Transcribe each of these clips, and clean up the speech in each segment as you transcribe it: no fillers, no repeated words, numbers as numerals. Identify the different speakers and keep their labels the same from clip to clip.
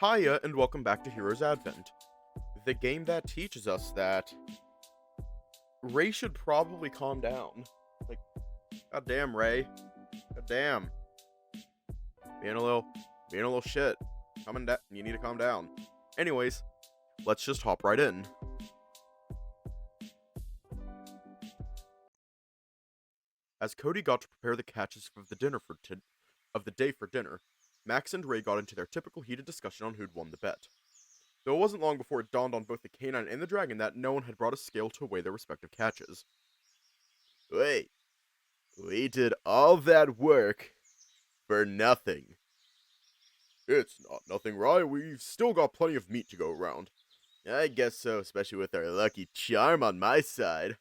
Speaker 1: Hiya, and welcome back to Heroes Advent, the game that teaches us that Ray should probably calm down. Like, goddamn, Ray. Goddamn. Being a little shit. You need to calm down. Anyways, let's just hop right in. As Cody got to prepare the catches of the day for dinner, Max and Ray got into their typical heated discussion on who'd won the bet. Though it wasn't long before it dawned on both the canine and the dragon that no one had brought a scale to weigh their respective catches. Wait, we did all that work for nothing. It's not nothing, Ray. We've still got plenty of meat to go around. I guess so, especially with our lucky charm on my side.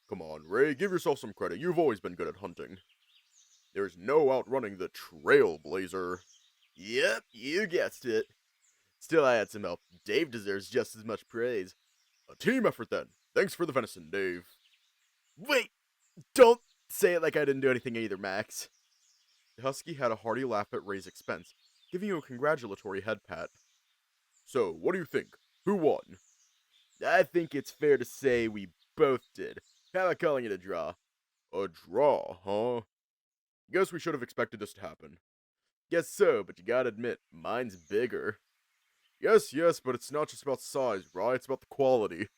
Speaker 1: Come on, Ray, give yourself some credit. You've always been good at hunting. There's no outrunning the Trailblazer. Yep, you guessed it. Still, I had some help. Dave deserves just as much praise. A team effort, then. Thanks for the venison, Dave. Wait! Don't say it like I didn't do anything either, Max. The husky had a hearty laugh at Ray's expense, giving you a congratulatory head pat. So, what do you think? Who won? I think it's fair to say we both did. How about calling it a draw? A draw, huh? Guess we should have expected this to happen. Guess so, but you gotta admit, mine's bigger. Yes, but it's not just about size, right? It's about the quality.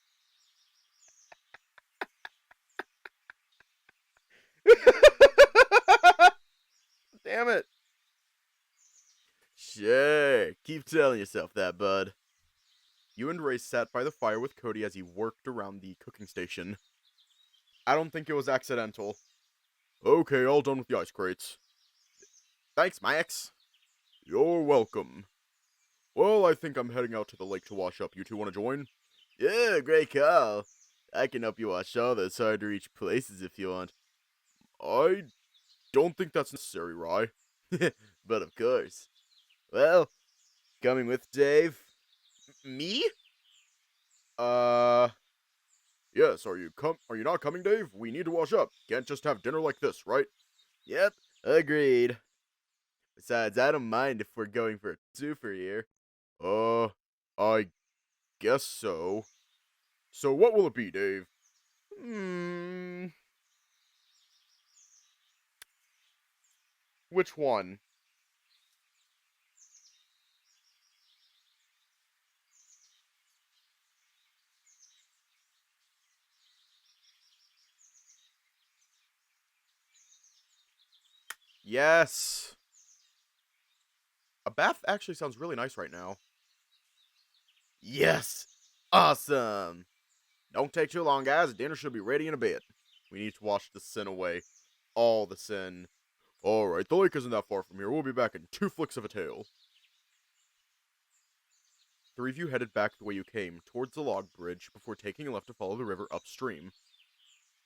Speaker 1: Damn it. Sure, keep telling yourself that, bud. You and Ray sat by the fire with Cody as he worked around the cooking station. I don't think it was accidental. Okay, all done with the ice crates. Thanks, Max. You're welcome. Well, I think I'm heading out to the lake to wash up. You two want to join? Yeah, great call. I can help you wash all those hard-to-reach places if you want. I don't think that's necessary, Rye. But of course. Well, coming with Dave? Me? Yes, are you not coming, Dave? We need to wash up. Can't just have dinner like this, right? Yep, agreed. Besides, I don't mind if we're going for a twofer here. I guess so. So what will it be, Dave? Which one? Yes! A bath actually sounds really nice right now. Yes! Awesome! Don't take too long, guys. Dinner should be ready in a bit. We need to wash the sin away. All the sin. Alright, the lake isn't that far from here. We'll be back in 2 flicks of a tail. Three of you headed back the way you came, towards the log bridge, before taking a left to follow the river upstream.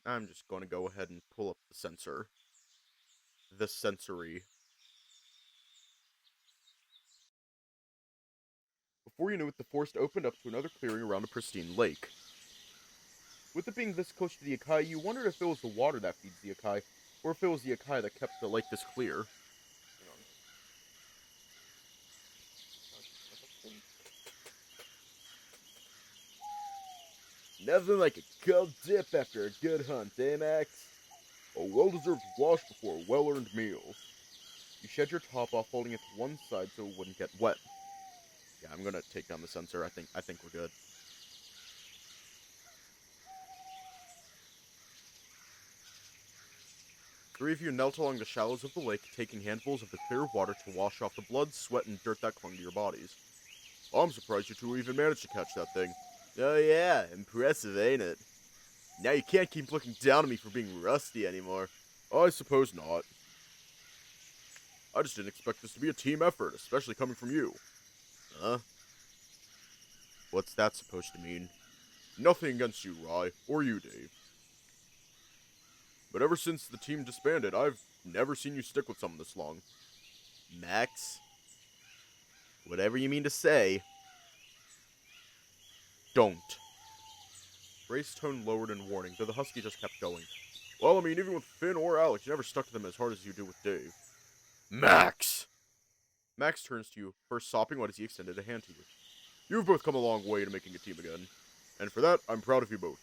Speaker 1: I'm just going to go ahead and pull up the sensor. The sensory. Before you knew it, the forest opened up to another clearing around a pristine lake. With it being this close to the Akai, you wondered if it was the water that feeds the Akai, or if it was the Akai that kept the lake this clear. Nothing like a cold dip after a good hunt, eh, Max? A well-deserved wash before a well-earned meal. You shed your top off, holding it to one side so it wouldn't get wet. Yeah, I'm gonna take down the sensor. I think we're good. Three of you knelt along the shallows of the lake, taking handfuls of the clear water to wash off the blood, sweat, and dirt that clung to your bodies. I'm surprised you two even managed to catch that thing. Oh yeah, impressive, ain't it? Now you can't keep looking down on me for being rusty anymore. I suppose not. I just didn't expect this to be a team effort, especially coming from you. Huh? What's that supposed to mean? Nothing against you, Rye, or you, Dave. But ever since the team disbanded, I've never seen you stick with someone this long. Max? Whatever you mean to say. Don't. Ray's tone lowered in warning, though the husky just kept going. Well, I mean, even with Finn or Alex, you never stuck to them as hard as you do with Dave. Max! Max turns to you, first sopping wet as he extended a hand to you. You've both come a long way to making a team again, and for that, I'm proud of you both.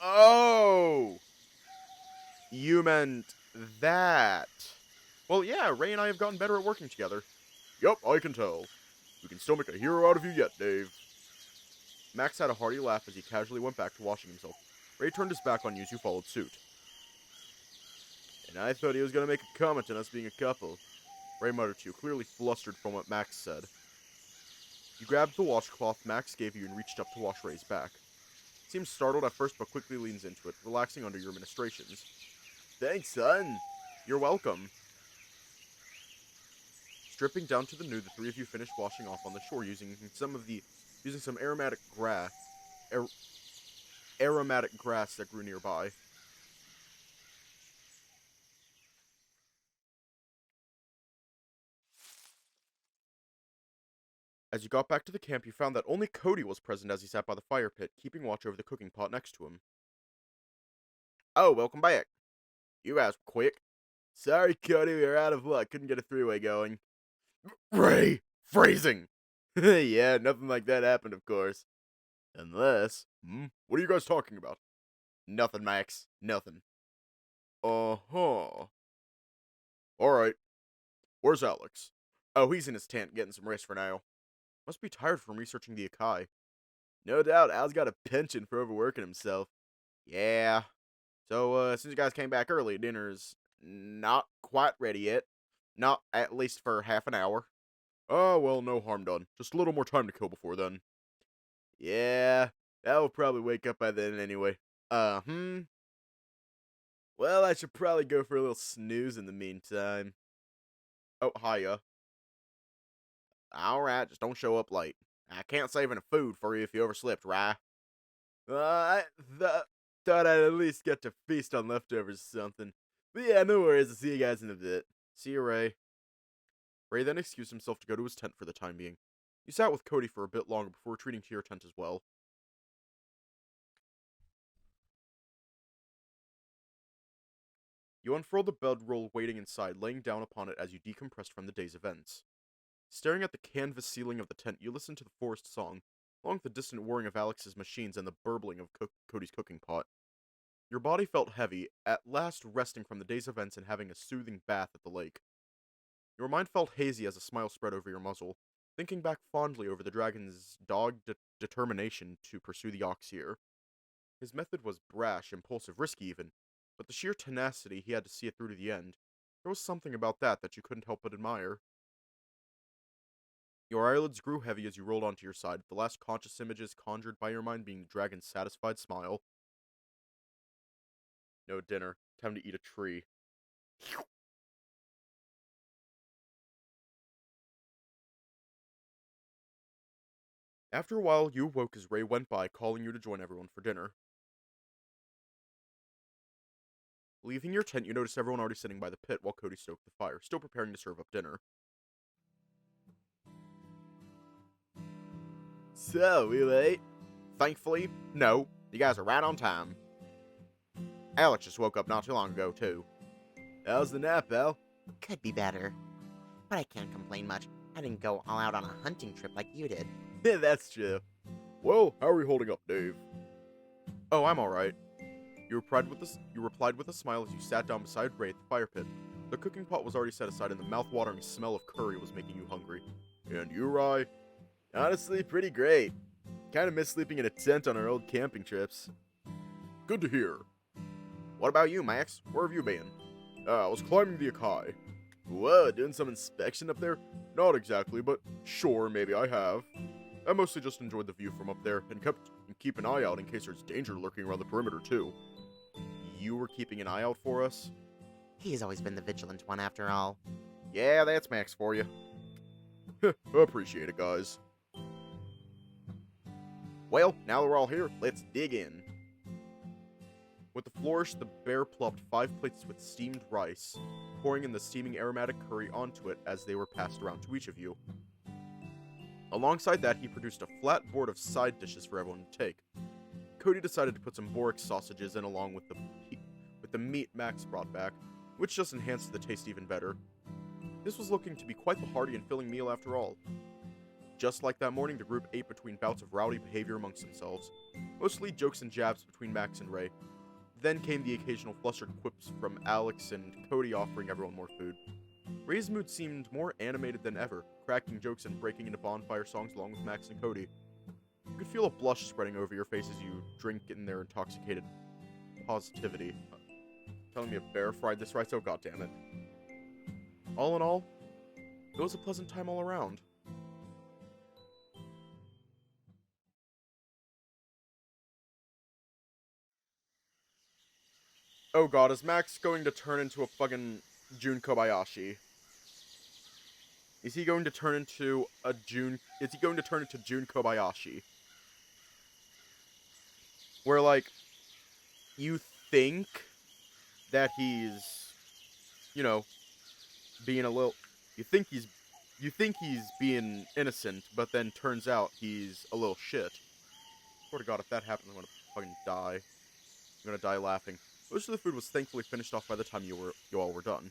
Speaker 1: Oh! You meant that. Well, yeah, Ray and I have gotten better at working together. Yup, I can tell. We can still make a hero out of you yet, Dave. Max had a hearty laugh as he casually went back to washing himself. Ray turned his back on you as you followed suit. And I thought he was going to make a comment on us being a couple. Ray muttered to you, clearly flustered from what Max said. You grabbed the washcloth Max gave you and reached up to wash Ray's back. He seems startled at first, but quickly leans into it, relaxing under your ministrations. Thanks, son. You're welcome. Stripping down to the nude, the three of you finished washing off on the shore using some aromatic grass that grew nearby. As you got back to the camp, you found that only Cody was present as he sat by the fire pit, keeping watch over the cooking pot next to him. Oh, welcome back. You guys were quick. Sorry, Cody, we were out of luck. Couldn't get a three-way going. Ray! Phrasing! Yeah, nothing like that happened, of course. Unless... What are you guys talking about? Nothing, Max. Nothing. Uh-huh. Alright. Where's Alex? Oh, he's in his tent, getting some rest for now. Must be tired from researching the Akai. No doubt, Al's got a penchant for overworking himself. Yeah. So, since you guys came back early, dinner's not quite ready yet. Not at least for half an hour. Oh, well, no harm done. Just a little more time to kill before then. Yeah, Al will probably wake up by then anyway. Well, I should probably go for a little snooze in the meantime. Oh, hiya. Alright, just don't show up late. I can't save any food for you if you overslept, right? I thought I'd at least get to feast on leftovers or something. But yeah, no worries, I'll see you guys in a bit. See you, Ray. Ray then excused himself to go to his tent for the time being. You sat with Cody for a bit longer before retreating to your tent as well. You unfurled the bedroll waiting inside, laying down upon it as you decompressed from the day's events. Staring at the canvas ceiling of the tent, you listened to the forest song, along with the distant whirring of Alex's machines and the burbling of Cody's cooking pot. Your body felt heavy, at last resting from the day's events and having a soothing bath at the lake. Your mind felt hazy as a smile spread over your muzzle, thinking back fondly over the dragon's dogged determination to pursue the ox here. His method was brash, impulsive, risky even, but the sheer tenacity he had to see it through to the end. There was something about that you couldn't help but admire. Your eyelids grew heavy as you rolled onto your side, the last conscious images conjured by your mind being the dragon's satisfied smile. No dinner. Time to eat a tree. After a while, you awoke as Ray went by, calling you to join everyone for dinner. Leaving your tent, you noticed everyone already sitting by the pit while Cody stoked the fire, still preparing to serve up dinner. So, we late? Thankfully, no. You guys are right on time. Alex just woke up not too long ago, too. How's the nap, Al?
Speaker 2: Could be better. But I can't complain much. I didn't go all out on a hunting trip like you did.
Speaker 1: Yeah, that's true. Well, how are we holding up, Dave? Oh, I'm alright. You replied with a smile as you sat down beside Ray at the fire pit. The cooking pot was already set aside and the mouth-watering smell of curry was making you hungry. And you, Rye? Honestly, pretty great. Kinda miss sleeping in a tent on our old camping trips. Good to hear. What about you, Max? Where have you been? I was climbing the Akai. Whoa, doing some inspection up there? Not exactly, but sure, maybe I have. I mostly just enjoyed the view from up there and keep an eye out in case there's danger lurking around the perimeter too. You were keeping an eye out for us?
Speaker 2: He's always been the vigilant one after all.
Speaker 1: Yeah, that's Max for you. Appreciate it, guys. Well, now that we're all here, let's dig in. With a flourish, the bear plopped 5 plates with steamed rice, pouring in the steaming aromatic curry onto it as they were passed around to each of you. Alongside that, he produced a flat board of side dishes for everyone to take. Cody decided to put some Borax sausages in along with the meat Max brought back, which just enhanced the taste even better. This was looking to be quite the hearty and filling meal after all. Just like that morning, the group ate between bouts of rowdy behavior amongst themselves, mostly jokes and jabs between Max and Ray. Then came the occasional flustered quips from Alex and Cody offering everyone more food. Ray's mood seemed more animated than ever, cracking jokes and breaking into bonfire songs along with Max and Cody. You could feel a blush spreading over your face as you drink in their intoxicated positivity. Telling me a bear fried this rice? Oh, goddammit. All in all, it was a pleasant time all around. Oh god, is Max going to turn into a fucking Jun Kobayashi? Is he going to turn into is he going to turn into Jun Kobayashi? Where, like, you think that he's, you know, being a little, you think he's being innocent, but then turns out he's a little shit. Swear to god, if that happens, I'm gonna fucking die. I'm gonna die laughing. Most of the food was thankfully finished off by the time you all were done.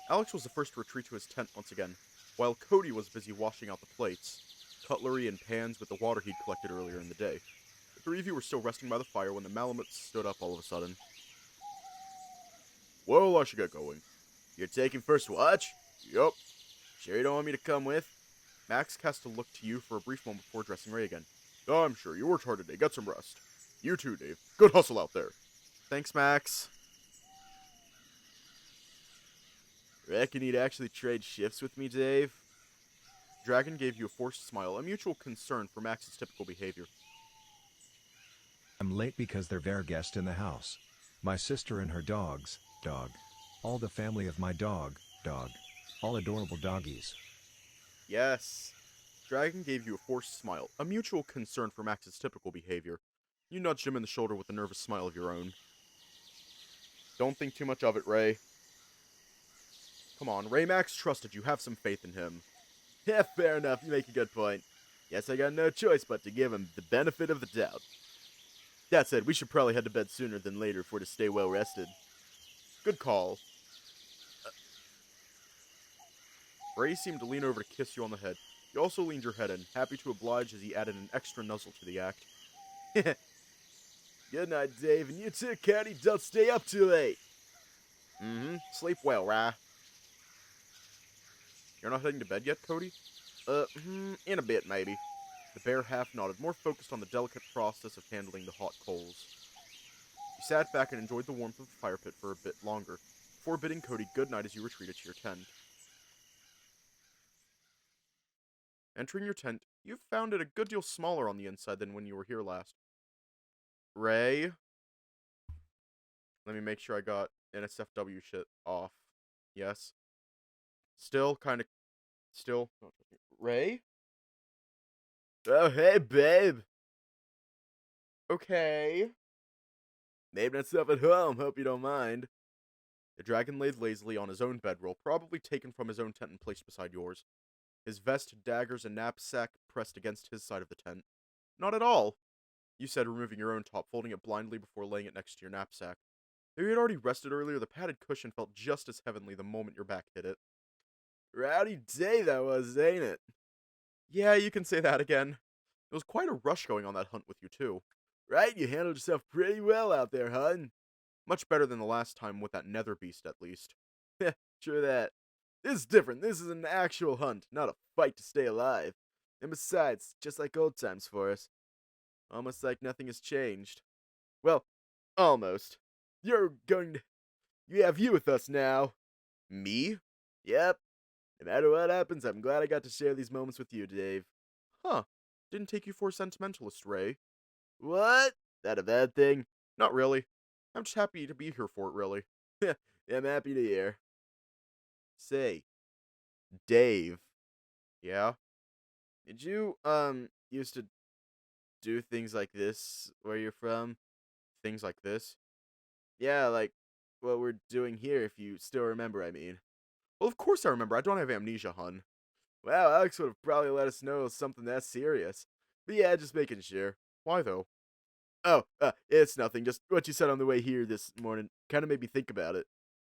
Speaker 1: Alex was the first to retreat to his tent once again, while Cody was busy washing out the plates, cutlery, and pans with the water he'd collected earlier in the day. The three of you were still resting by the fire when the Malamute stood up all of a sudden. Well, I should get going. You're taking first watch? Yup. Sure you don't want me to come with? Max cast a look to you for a brief moment before addressing Ray again. I'm sure you worked hard today. Get some rest. You too, Dave. Good hustle out there. Thanks, Max. Reckon you'd actually trade shifts with me, Dave? Dragon gave you a forced smile, a mutual concern for Max's typical behavior.
Speaker 3: I'm late because they're their guest in the house. My sister and her dog. All the family of my dog. All adorable doggies.
Speaker 1: Yes. Dragon gave you a forced smile, a mutual concern for Max's typical behavior. You nudged him in the shoulder with a nervous smile of your own. Don't think too much of it, Ray. Come on, Ray. Max trusted you. Have some faith in him. Yeah, fair enough. You make a good point. Guess I got no choice but to give him the benefit of the doubt. That said, we should probably head to bed sooner than later if we're to stay well rested. Good call. Ray seemed to lean over to kiss you on the head. You also leaned your head in, happy to oblige as he added an extra nuzzle to the act. Good night, Dave, and you too, Cody. Don't stay up too late. Sleep well, Ray. You're not heading to bed yet, Cody? In a bit, maybe. The bear half nodded, more focused on the delicate process of handling the hot coals. You sat back and enjoyed the warmth of the fire pit for a bit longer, before bidding Cody good night as you retreated to your tent. Entering your tent, you found it a good deal smaller on the inside than when you were here last. Ray? Let me make sure I got NSFW shit off. Yes. Still. Ray? Oh, hey, babe. Okay. Made myself at home, hope you don't mind. The dragon laid lazily on his own bedroll, probably taken from his own tent and placed beside yours. His vest, daggers, and knapsack pressed against his side of the tent. Not at all, you said, removing your own top, folding it blindly before laying it next to your knapsack. Though you had already rested earlier, the padded cushion felt just as heavenly the moment your back hit it. Rowdy day that was, ain't it? Yeah, you can say that again. There was quite a rush going on that hunt with you, too. Right, you handled yourself pretty well out there, hun. Much better than the last time with that nether beast, at least. Heh, true that. This is different. This is an actual hunt, not a fight to stay alive. And besides, just like old times for us. Almost like nothing has changed. Well, almost. You have you with us now. Me? Yep. No matter what happens, I'm glad I got to share these moments with you, Dave. Huh. Didn't take you for a sentimentalist, Ray. What? That a bad thing? Not really. I'm just happy to be here for it, really. Yeah, I'm happy to hear. Say, Dave. Yeah? Did you, used to do things like this where you're from? Things like this? Yeah, like what we're doing here, if you still remember, I mean. Well, of course I remember. I don't have amnesia, hun. Well, Alex would have probably let us know it was something that serious. But yeah, just making sure. Why, though? Oh, it's nothing. Just what you said on the way here this morning kind of made me think about it.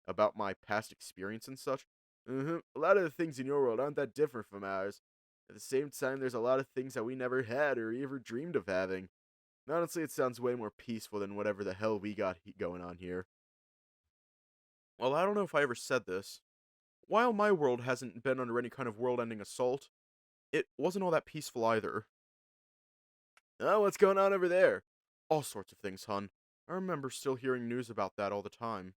Speaker 1: About my past experience and such. A lot of the things in your world aren't that different from ours. At the same time, there's a lot of things that we never had or ever dreamed of having. And honestly, it sounds way more peaceful than whatever the hell we got going on here. Well, I don't know if I ever said this. While my world hasn't been under any kind of world-ending assault, it wasn't all that peaceful either. Oh, what's going on over there? All sorts of things, hun. I remember still hearing news about that all the time.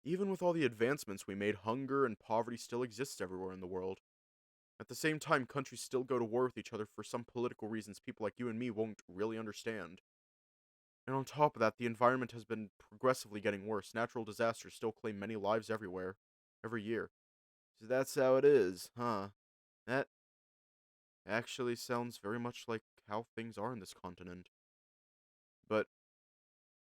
Speaker 1: Even with all the advancements we made, hunger and poverty still exists everywhere in the world. At the same time, countries still go to war with each other for some political reasons people like you and me won't really understand. And on top of that, the environment has been progressively getting worse. Natural disasters still claim many lives everywhere, every year. So that's how it is, huh? That actually sounds very much like how things are in this continent. But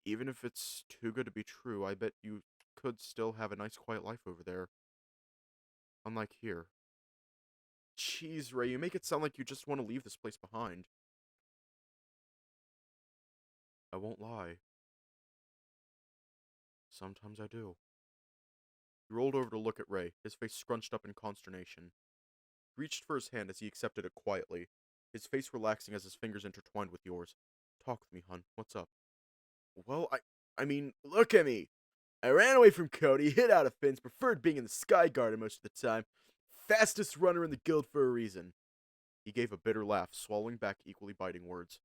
Speaker 1: even if it's too good to be true, I bet you could still have a nice quiet life over there. Unlike here. Jeez, Ray, you make it sound like you just want to leave this place behind. I won't lie. Sometimes I do. He rolled over to look at Ray, his face scrunched up in consternation. He reached for his hand as he accepted it quietly, his face relaxing as his fingers intertwined with yours. Talk with me, hun. What's up? Well, I mean, look at me. I ran away from Cody, hid out of Finn's, preferred being in the Sky Garden most of the time. Fastest runner in the guild for a reason. He gave a bitter laugh, swallowing back equally biting words.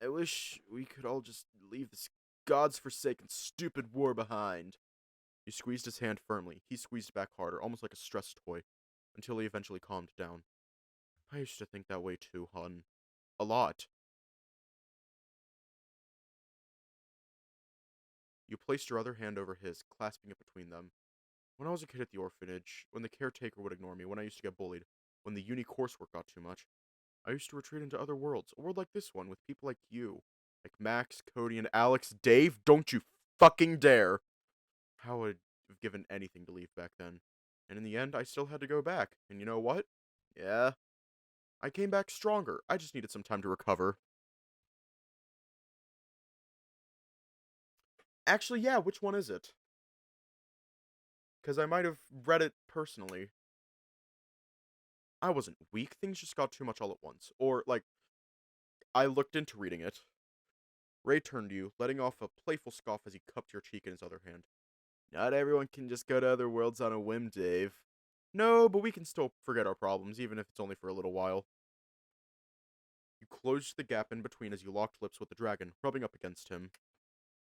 Speaker 1: I wish we could all just leave this god's forsaken stupid war behind. You squeezed his hand firmly. He squeezed back harder, almost like a stressed toy, until he eventually calmed down. I used to think that way too, hun. A lot. You placed your other hand over his, clasping it between them. When I was a kid at the orphanage, when the caretaker would ignore me, when I used to get bullied, when the uni coursework got too much, I used to retreat into other worlds, a world like this one, with people like you. Like Max, Cody, and Alex. Dave, don't you fucking dare! How would have given anything to leave back then. And in the end, I still had to go back. And you know what? Yeah. I came back stronger. I just needed some time to recover. Actually, yeah, which one is it? Because I might have read it personally. I wasn't weak, things just got too much all at once. Or, like, I looked into reading it. Ray turned to you, letting off a playful scoff as he cupped your cheek in his other hand. Not everyone can just go to other worlds on a whim, Dave. No, but we can still forget our problems, even if it's only for a little while. You closed the gap in between as you locked lips with the dragon, rubbing up against him.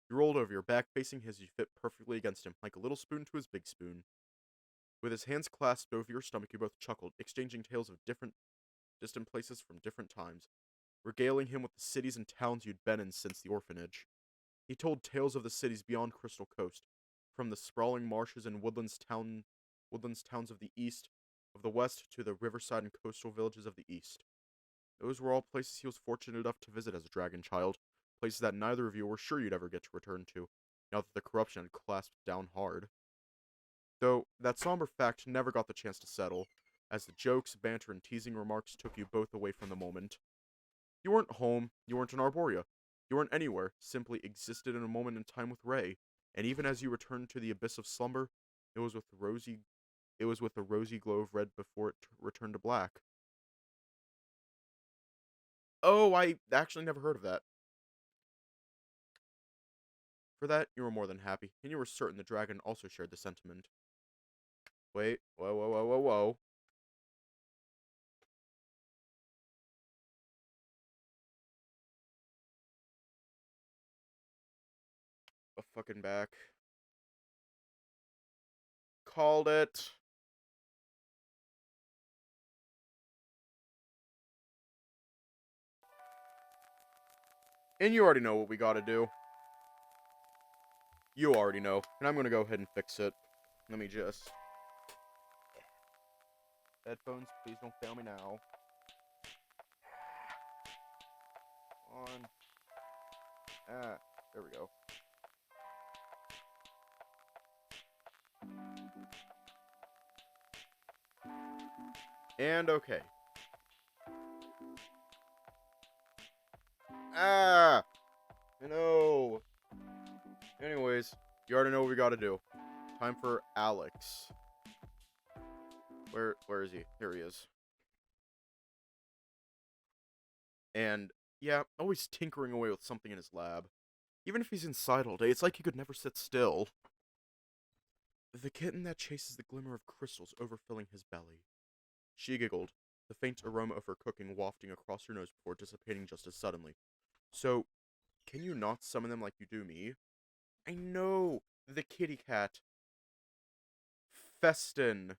Speaker 1: You rolled over your back, facing his as you fit perfectly against him, like a little spoon to his big spoon. With his hands clasped over your stomach, you both chuckled, exchanging tales of distant places from different times, regaling him with the cities and towns you'd been in since the orphanage. He told tales of the cities beyond Crystal Coast, from the sprawling marshes and woodlands towns of the west to the riverside and coastal villages of the east. Those were all places he was fortunate enough to visit as a dragon child, places that neither of you were sure you'd ever get to return to, now that the corruption had clasped down hard. Though that somber fact never got the chance to settle, as the jokes, banter, and teasing remarks took you both away from the moment. You weren't home, you weren't in Arborea, you weren't anywhere, simply existed in a moment in time with Ray, and even as you returned to the abyss of slumber, it was with the rosy glow of red before it returned to black. Oh, I actually never heard of that. For that, you were more than happy, and you were certain the dragon also shared the sentiment. Wait, whoa, whoa, whoa, whoa, whoa. A fucking back. Called it. And you already know what we gotta do. You already know, and I'm gonna go ahead and fix it. Let me just... Headphones, please don't fail me now. On. There we go. And okay. I know. Anyways, you already know what we gotta do. Time for Alex. Where is he? Here he is. And, yeah, always tinkering away with something in his lab. Even if he's inside all day, it's like he could never sit still. The kitten that chases the glimmer of crystals overfilling his belly. She giggled, the faint aroma of her cooking wafting across her nose before dissipating just as suddenly. So, can you not summon them like you do me? I know! The kitty cat. Festin.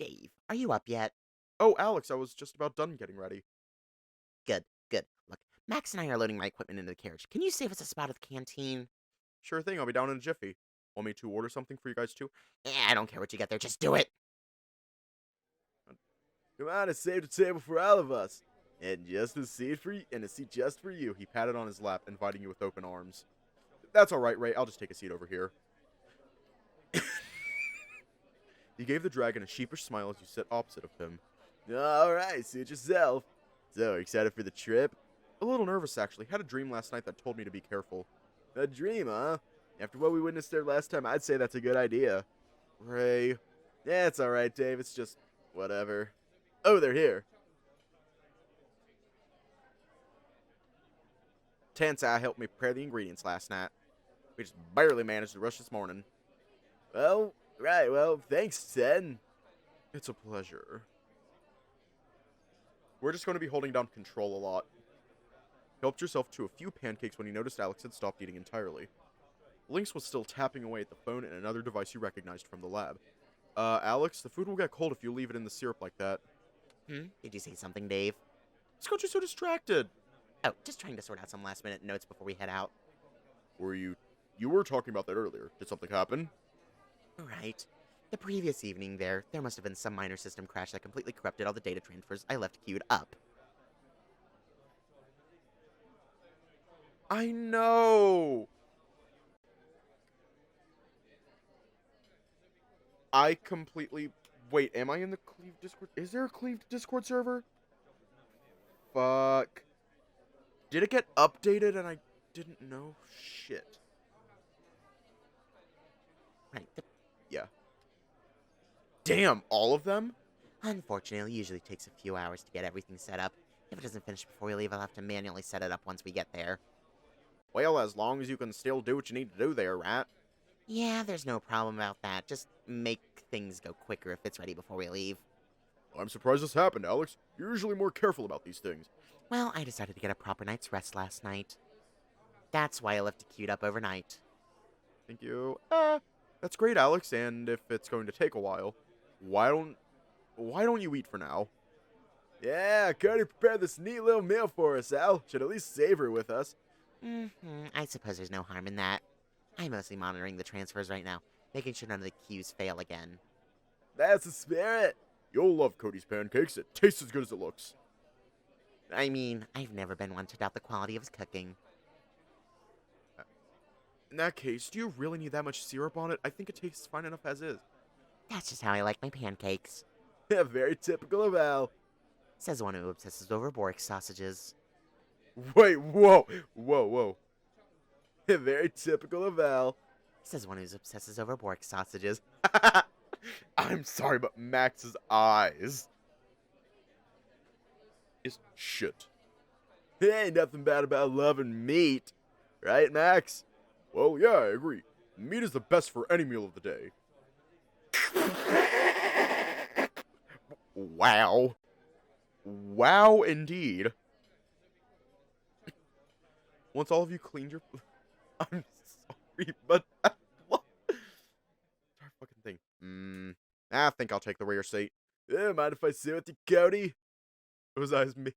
Speaker 2: Dave, are you up yet?
Speaker 1: Oh, Alex, I was just about done getting ready.
Speaker 2: Good, good. Look, Max and I are loading my equipment into the carriage. Can you save us a spot at the canteen?
Speaker 1: Sure thing, I'll be down in a jiffy. Want me to order something for you guys too?
Speaker 2: I don't care what you get there, just do it!
Speaker 1: Come on, I saved a table for all of us. And just a seat for you, and a seat just for you. He patted on his lap, inviting you with open arms. That's all right, Ray. I'll just take a seat over here. He gave the dragon a sheepish smile as you sat opposite of him. All right, suit yourself. So, excited for the trip? A little nervous, actually. Had a dream last night that told me to be careful. A dream, huh? After what we witnessed there last time, I'd say that's a good idea. Ray. Yeah, it's all right, Dave. It's just whatever. Oh, they're here. Tansai helped me prepare the ingredients last night. We just barely managed to rush this morning. Well, right, well, thanks, Sen. It's a pleasure. We're just going to be holding down control a lot. Helped yourself to a few pancakes when you noticed Alex had stopped eating entirely. Lynx was still tapping away at the phone and another device you recognized from the lab. Alex, the food will get cold if you leave it in the syrup like that.
Speaker 2: Did you say something, Dave?
Speaker 1: What's got you so distracted?
Speaker 2: Oh, just trying to sort out some last-minute notes before we head out.
Speaker 1: You were talking about that earlier. Did something happen?
Speaker 2: Right. The previous evening there must have been some minor system crash that completely corrupted all the data transfers I left queued up.
Speaker 1: I know! I completely... Wait, am I in the Cleave Discord? Is there a Cleave Discord server? Fuck. Did it get updated and I didn't know? Shit.
Speaker 2: Right.
Speaker 1: Yeah. Damn, all of them?
Speaker 2: Unfortunately, it usually takes a few hours to get everything set up. If it doesn't finish before we leave, I'll have to manually set it up once we get there.
Speaker 1: Well, as long as you can still do what you need to do there, right?
Speaker 2: Yeah, there's no problem about that. Just make things go quicker if it's ready before we leave.
Speaker 1: I'm surprised this happened, Alex. You're usually more careful about these things.
Speaker 2: Well, I decided to get a proper night's rest last night. That's why I left it queued up overnight.
Speaker 1: Thank you. That's great, Alex, and if it's going to take a while, why don't you eat for now? Yeah, Cody prepared this neat little meal for us, Al. Should at least savor with us.
Speaker 2: I suppose there's no harm in that. I'm mostly monitoring the transfers right now, making sure none of the queues fail again.
Speaker 1: That's the spirit. You'll love Cody's pancakes. It tastes as good as it looks.
Speaker 2: I mean, I've never been one to doubt the quality of his cooking.
Speaker 1: In that case, do you really need that much syrup on it? I think it tastes fine enough as is.
Speaker 2: That's just how I like my pancakes.
Speaker 1: Yeah, very typical of Al.
Speaker 2: Says the one who obsesses over Bork sausages.
Speaker 1: Wait, whoa. Very typical of Al.
Speaker 2: Says one who obsesses over Bork sausages.
Speaker 1: I'm sorry, but Max's eyes is shit. Ain't nothing bad about loving meat. Right, Max? Well, yeah, I agree. Meat is the best for any meal of the day. Wow. Wow, indeed. Once all of you cleaned your... I'm sorry, but... What? Darn fucking thing. I think I'll take the rear seat. Mind if I sit with you, Cody? Those eyes me...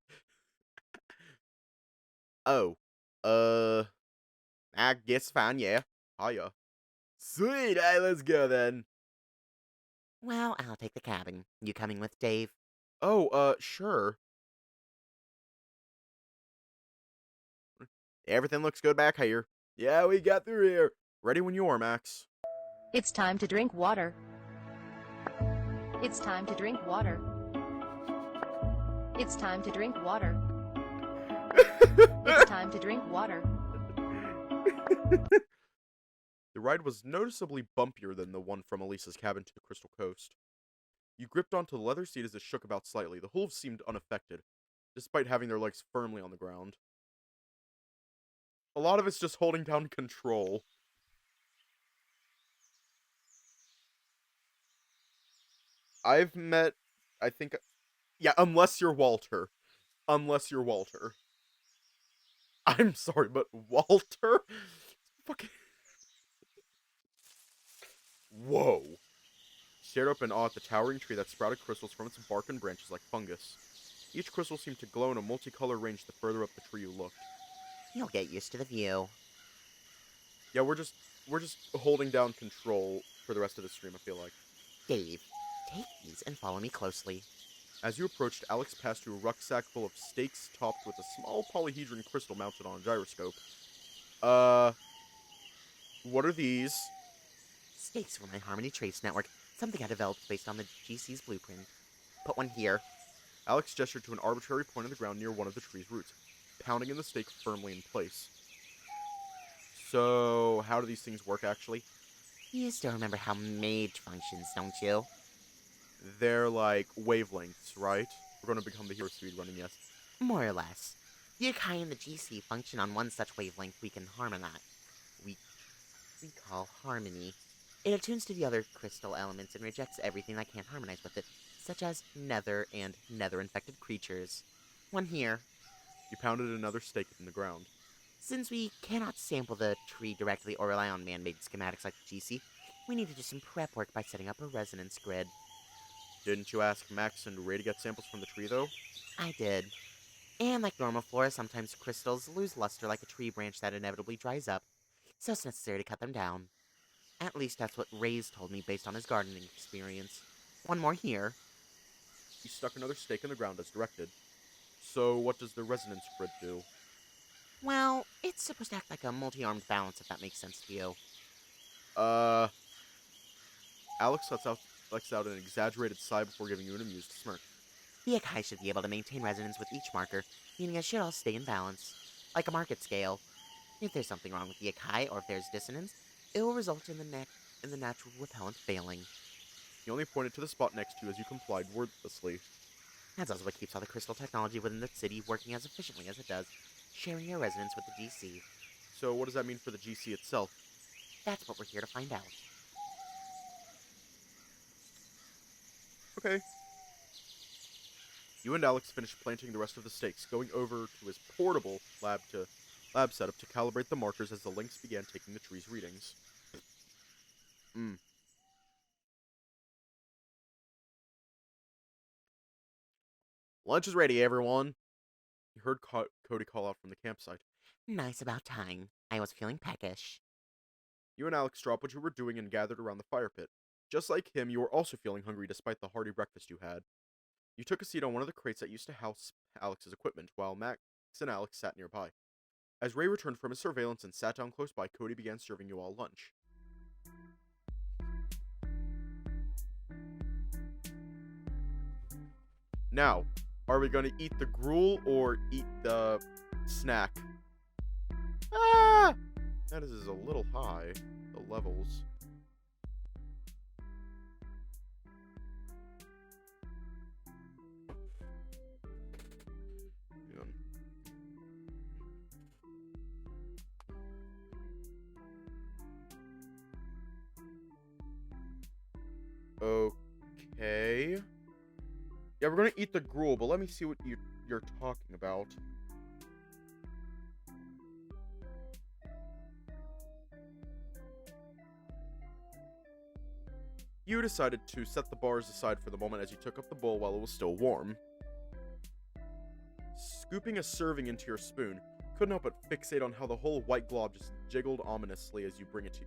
Speaker 1: Oh. I guess fine, yeah. Hiya. Sweet, alright, let's go then.
Speaker 2: Well, I'll take the cabin. You coming with, Dave?
Speaker 1: Oh, sure. Everything looks good back here. Yeah, we got the rear. Ready when you are, Max.
Speaker 4: It's time to drink water. It's time to drink water. It's time to drink water. It's time to drink water.
Speaker 1: The ride was noticeably bumpier than the one from Elisa's cabin to the Crystal Coast. You gripped onto the leather seat as it shook about slightly. The hooves seemed unaffected, despite having their legs firmly on the ground. A lot of it's just holding down control. I've met, I think, yeah, unless you're Walter. Unless you're Walter. I'm sorry, but Walter? Fucking. Whoa. Stared up in awe at the towering tree that sprouted crystals from its bark and branches like fungus. Each crystal seemed to glow in a multicolored range the further up the tree you looked.
Speaker 2: You'll get used to the view.
Speaker 1: Yeah, we're just holding down control for the rest of the stream, I feel like.
Speaker 2: Dave, take these and follow me closely.
Speaker 1: As you approached, Alex passed you a rucksack full of stakes topped with a small polyhedron crystal mounted on a gyroscope. What are these?
Speaker 2: Stakes for my Harmony Trace network, something I developed based on the GC's blueprint. Put one here.
Speaker 1: Alex gestured to an arbitrary point on the ground near one of the tree's roots, pounding in the stake firmly in place. So, how do these things work, actually?
Speaker 2: You still remember how mage functions, don't you?
Speaker 1: They're like wavelengths, right? We're going to become the hero speed running, yes.
Speaker 2: More or less. The Yokai and the GC function on one such wavelength we can harmonize. We call harmony. It attunes to the other crystal elements and rejects everything that can't harmonize with it, such as nether and nether-infected creatures. One here.
Speaker 1: You pounded another stake in the ground.
Speaker 2: Since we cannot sample the tree directly or rely on man-made schematics like the GC, we need to do some prep work by setting up a resonance grid.
Speaker 1: Didn't you ask Max and Ray to get samples from the tree, though?
Speaker 2: I did. And like normal flora, sometimes crystals lose luster like a tree branch that inevitably dries up, so it's necessary to cut them down. At least that's what Ray's told me based on his gardening experience. One more here.
Speaker 1: You stuck another stake in the ground as directed. So, what does the resonance grid do?
Speaker 2: Well, it's supposed to act like a multi-armed balance, if that makes sense to you.
Speaker 1: Alex lets out an exaggerated sigh before giving you an amused smirk.
Speaker 2: The Yokai should be able to maintain resonance with each marker, meaning it should all stay in balance. Like a market scale. If there's something wrong with the Yokai, or if there's dissonance, it will result in the natural repellent failing.
Speaker 1: He only pointed to the spot next to you as you complied wordlessly.
Speaker 2: That's also what keeps all the crystal technology within the city working as efficiently as it does, sharing your resonance with the GC.
Speaker 1: So, what does that mean for the GC itself?
Speaker 2: That's what we're here to find out.
Speaker 1: Okay. You and Alex finished planting the rest of the stakes, going over to his portable lab setup to calibrate the markers as the lynx began taking the tree's readings. Lunch is ready, everyone. You heard Cody call out from the campsite.
Speaker 2: Nice about time. I was feeling peckish.
Speaker 1: You and Alex dropped what you were doing and gathered around the fire pit. Just like him, you were also feeling hungry despite the hearty breakfast you had. You took a seat on one of the crates that used to house Alex's equipment, while Max and Alex sat nearby. As Ray returned from his surveillance and sat down close by, Cody began serving you all lunch. Now, are we going to eat the gruel or eat the snack? Ah! That is a little high, the levels. Okay. Yeah, we're gonna eat the gruel, but let me see what you're talking about. You decided to set the bars aside for the moment as you took up the bowl while it was still warm. Scooping a serving into your spoon, couldn't help but fixate on how the whole white glob just jiggled ominously as you bring it to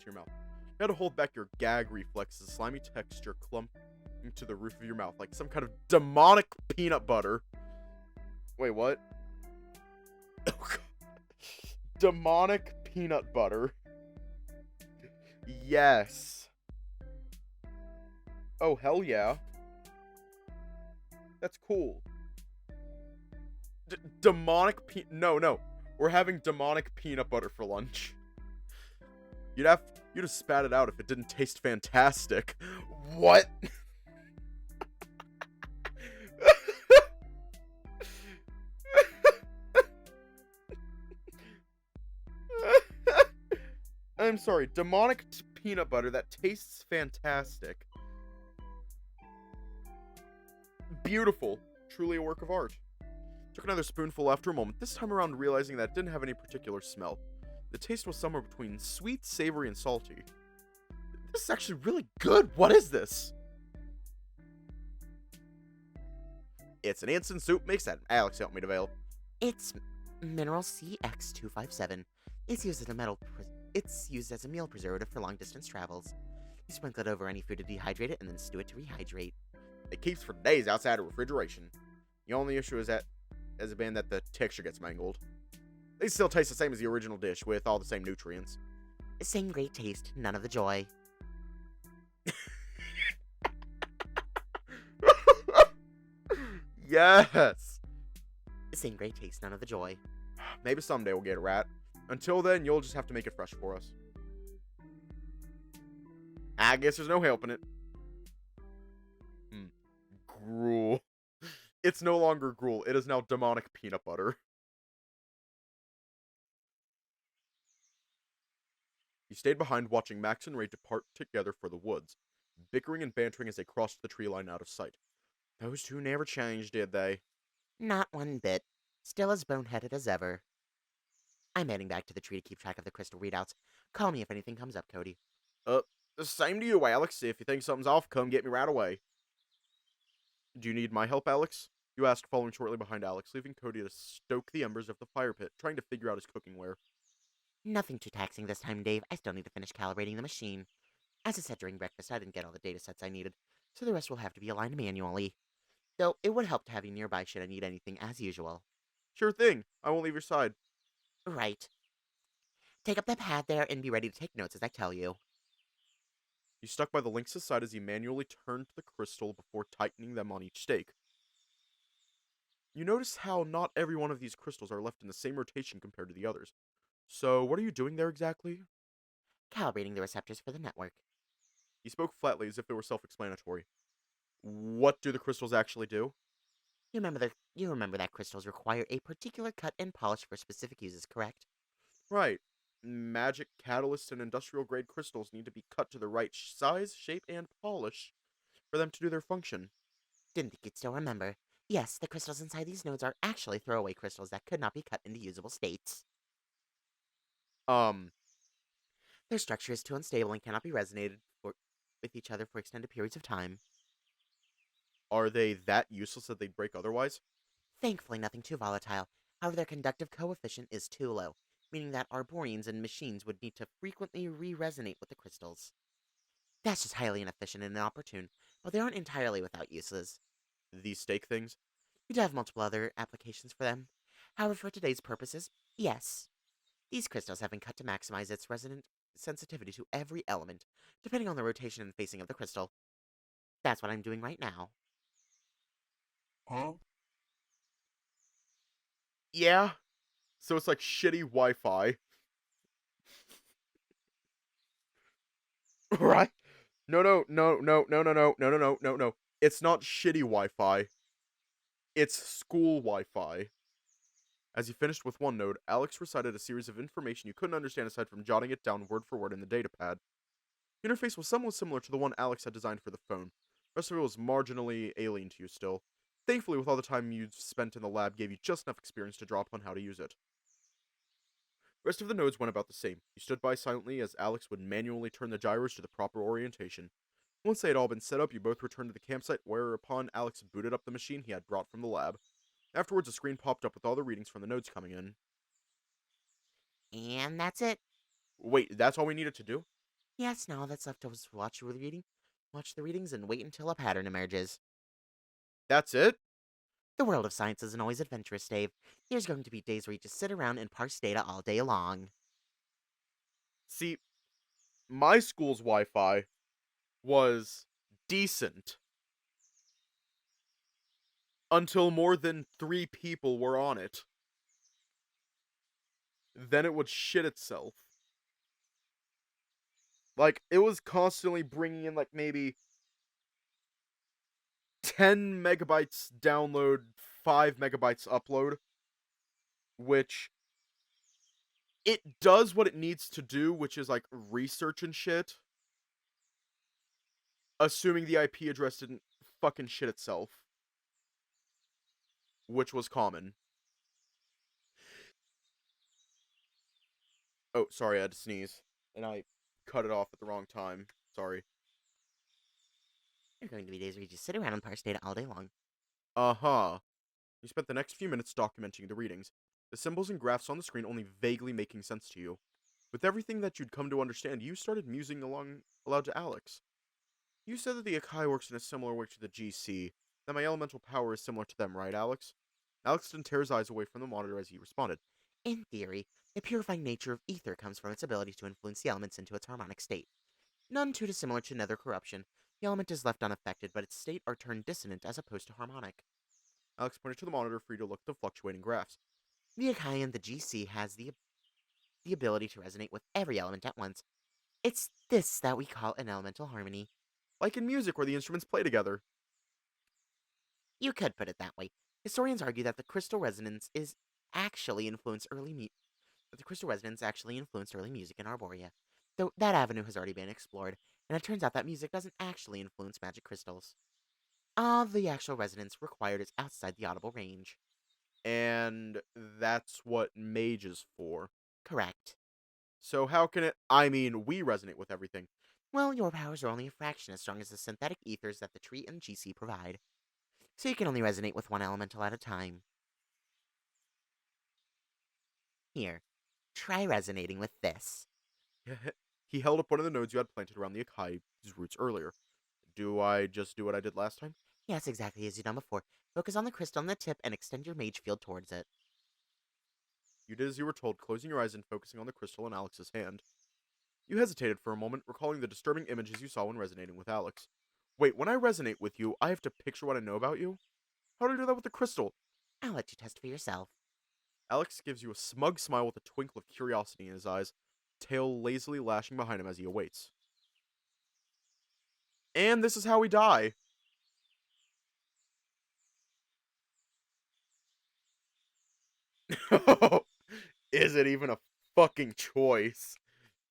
Speaker 1: your mouth. You had to hold back your gag reflex as the slimy texture clumped into the roof of your mouth like some kind of demonic peanut butter. Wait, what? Demonic peanut butter. Yes. Oh, hell yeah. That's cool. Demonic No. We're having demonic peanut butter for lunch. You'd have spat it out if it didn't taste fantastic. What? I'm sorry, demonic peanut butter that tastes fantastic. Beautiful. Truly a work of art. Took another spoonful after a moment, this time around realizing that it didn't have any particular smell. The taste was somewhere between sweet, savory, and salty. This is actually really good. What is this? It's an instant soup mix that Alex helped me develop.
Speaker 2: It's mineral CX257. It's used as a meal preservative for long distance travels. You sprinkle it over any food to dehydrate it and then stew it to rehydrate.
Speaker 1: It keeps for days outside of refrigeration. The only issue is that the texture gets mangled. They still taste the same as the original dish with all the same nutrients.
Speaker 2: Same great taste, none of the joy.
Speaker 1: Yes!
Speaker 2: Same great taste, none of the joy.
Speaker 1: Maybe someday we'll get it right. Until then, you'll just have to make it fresh for us. I guess there's no helping it. Gruel. It's no longer gruel. It is now demonic peanut butter. He stayed behind watching Max and Ray depart together for the woods, bickering and bantering as they crossed the tree line out of sight. Those two never changed, did they?
Speaker 2: Not one bit. Still as boneheaded as ever. I'm heading back to the tree to keep track of the crystal readouts. Call me if anything comes up, Cody.
Speaker 1: The same to you, Alex. If you think something's off, come get me right away. Do you need my help, Alex? You asked, following shortly behind Alex, leaving Cody to stoke the embers of the fire pit, trying to figure out his cooking ware.
Speaker 2: Nothing too taxing this time, Dave. I still need to finish calibrating the machine. As I said during breakfast, I didn't get all the data sets I needed, so the rest will have to be aligned manually. Though it would help to have you nearby should I need anything as usual.
Speaker 1: Sure thing. I won't leave your side.
Speaker 2: Right. Take up that pad there and be ready to take notes as I tell you.
Speaker 1: He stuck by the lynx's side as he manually turned the crystal before tightening them on each stake. You notice how not every one of these crystals are left in the same rotation compared to the others. So, what are you doing there exactly?
Speaker 2: Calibrating the receptors for the network.
Speaker 1: He spoke flatly as if it were self-explanatory. What do the crystals actually do?
Speaker 2: You remember that crystals require a particular cut and polish for specific uses, correct?
Speaker 1: Right. Magic catalysts and industrial grade crystals need to be cut to the right size, shape, and polish for them to do their function.
Speaker 2: Didn't think you'd still remember. Yes, the crystals inside these nodes are actually throwaway crystals that could not be cut into usable states. Their structure is too unstable and cannot be resonated with each other for extended periods of time.
Speaker 1: Are they that useless that they'd break otherwise?
Speaker 2: Thankfully, nothing too volatile. However, their conductive coefficient is too low, meaning that arborians and machines would need to frequently re-resonate with the crystals. That's just highly inefficient and inopportune, but they aren't entirely without uses.
Speaker 1: These stake things?
Speaker 2: We do have multiple other applications for them. However, for today's purposes, yes. These crystals have been cut to maximize its resonant sensitivity to every element, depending on the rotation and facing of the crystal. That's what I'm doing right now.
Speaker 1: Huh? Yeah. So it's like shitty Wi-Fi. Right? No. It's not shitty Wi-Fi. It's school Wi-Fi. As he finished with one node, Alex recited a series of information you couldn't understand aside from jotting it down word for word in the datapad. The interface was somewhat similar to the one Alex had designed for the phone. The rest of it was marginally alien to you still. Thankfully, with all the time you'd spent in the lab gave you just enough experience to draw upon how to use it. The rest of the nodes went about the same. You stood by silently as Alex would manually turn the gyros to the proper orientation. Once they had all been set up, you both returned to the campsite, whereupon Alex booted up the machine he had brought from the lab. Afterwards, a screen popped up with all the readings from the nodes coming in.
Speaker 2: And that's it.
Speaker 1: Wait, that's all we needed to do?
Speaker 2: Yes, now all that's left was watch the readings, and wait until a pattern emerges.
Speaker 1: That's it?
Speaker 2: The world of science isn't always adventurous, Dave. There's going to be days where you just sit around and parse data all day long.
Speaker 1: See, my school's Wi-Fi was decent until more than 3 people were on it. Then it would shit itself. Like, it was constantly bringing in, like, maybe 10 megabytes download, 5 megabytes upload, which it does what it needs to do, which is, like, research and shit, assuming the IP address didn't fucking shit itself, which was common. Oh, sorry, I had to sneeze, and I cut it off at the wrong time. Sorry.
Speaker 2: There are going to be days where you just sit around and parse data all day long.
Speaker 1: Uh-huh. You spent the next few minutes documenting the readings, the symbols and graphs on the screen only vaguely making sense to you. With everything that you'd come to understand, you started musing along aloud to Alex. You said that the Akai works in a similar way to the GC, that my elemental power is similar to them, right, Alex? Alex didn't tear his eyes away from the monitor as he responded.
Speaker 2: In theory, the purifying nature of ether comes from its ability to influence the elements into its harmonic state. None too dissimilar to nether corruption, the element is left unaffected, but its state are turned dissonant as opposed to harmonic.
Speaker 1: Alex pointed to the monitor for you to look at the fluctuating graphs.
Speaker 2: The Akai in the GC has the ability to resonate with every element at once. It's this that we call an elemental harmony.
Speaker 1: Like in music where the instruments play together.
Speaker 2: You could put it that way. Historians argue that the crystal resonance actually influenced early music in Arborea, though that avenue has already been explored, and it turns out that music doesn't actually influence magic crystals. All the actual resonance required is outside the audible range.
Speaker 1: And that's what mage is for.
Speaker 2: Correct.
Speaker 1: So how can it... I mean, we resonate with everything.
Speaker 2: Well, your powers are only a fraction as strong as the synthetic ethers that the tree and GC provide, so you can only resonate with one elemental at a time. Here, try resonating with this.
Speaker 1: He held up one of the nodes you had planted around the Akai's roots earlier. Do I just do what I did last time?
Speaker 2: Yes, exactly as you've done before. Focus on the crystal on the tip and extend your mage field towards it.
Speaker 1: You did as you were told, closing your eyes and focusing on the crystal in Alex's hand. You hesitated for a moment, recalling the disturbing images you saw when resonating with Alex. Wait, when I resonate with you, I have to picture what I know about you? How do I do that with the crystal?
Speaker 2: I'll let you test for yourself.
Speaker 1: Alex gives you a smug smile with a twinkle of curiosity in his eyes, tail lazily lashing behind him as he awaits. And this is how we die. Is it even a fucking choice?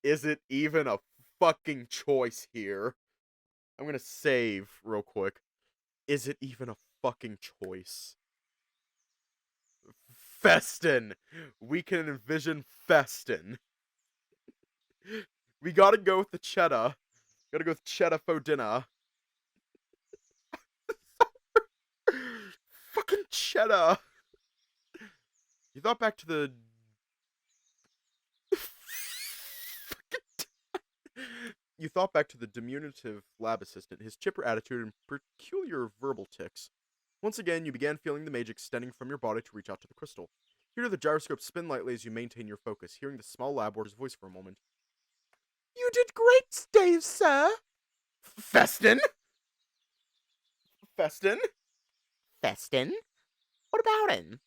Speaker 1: Is it even a fucking choice here? I'm gonna save real quick. Is it even a fucking choice? Festin! We can envision Festin. We gotta go with the cheddar. Gotta go with cheddar for dinner. Fucking cheddar! You thought back to the... You thought back to the diminutive lab assistant, his chipper attitude, and peculiar verbal tics. Once again, you began feeling the mage extending from your body to reach out to the crystal. Hear the gyroscope spin lightly as you maintain your focus, hearing the small lab warder's voice for a moment. You did great, Dave, sir! Festin? Festin?
Speaker 2: Festin? What about him?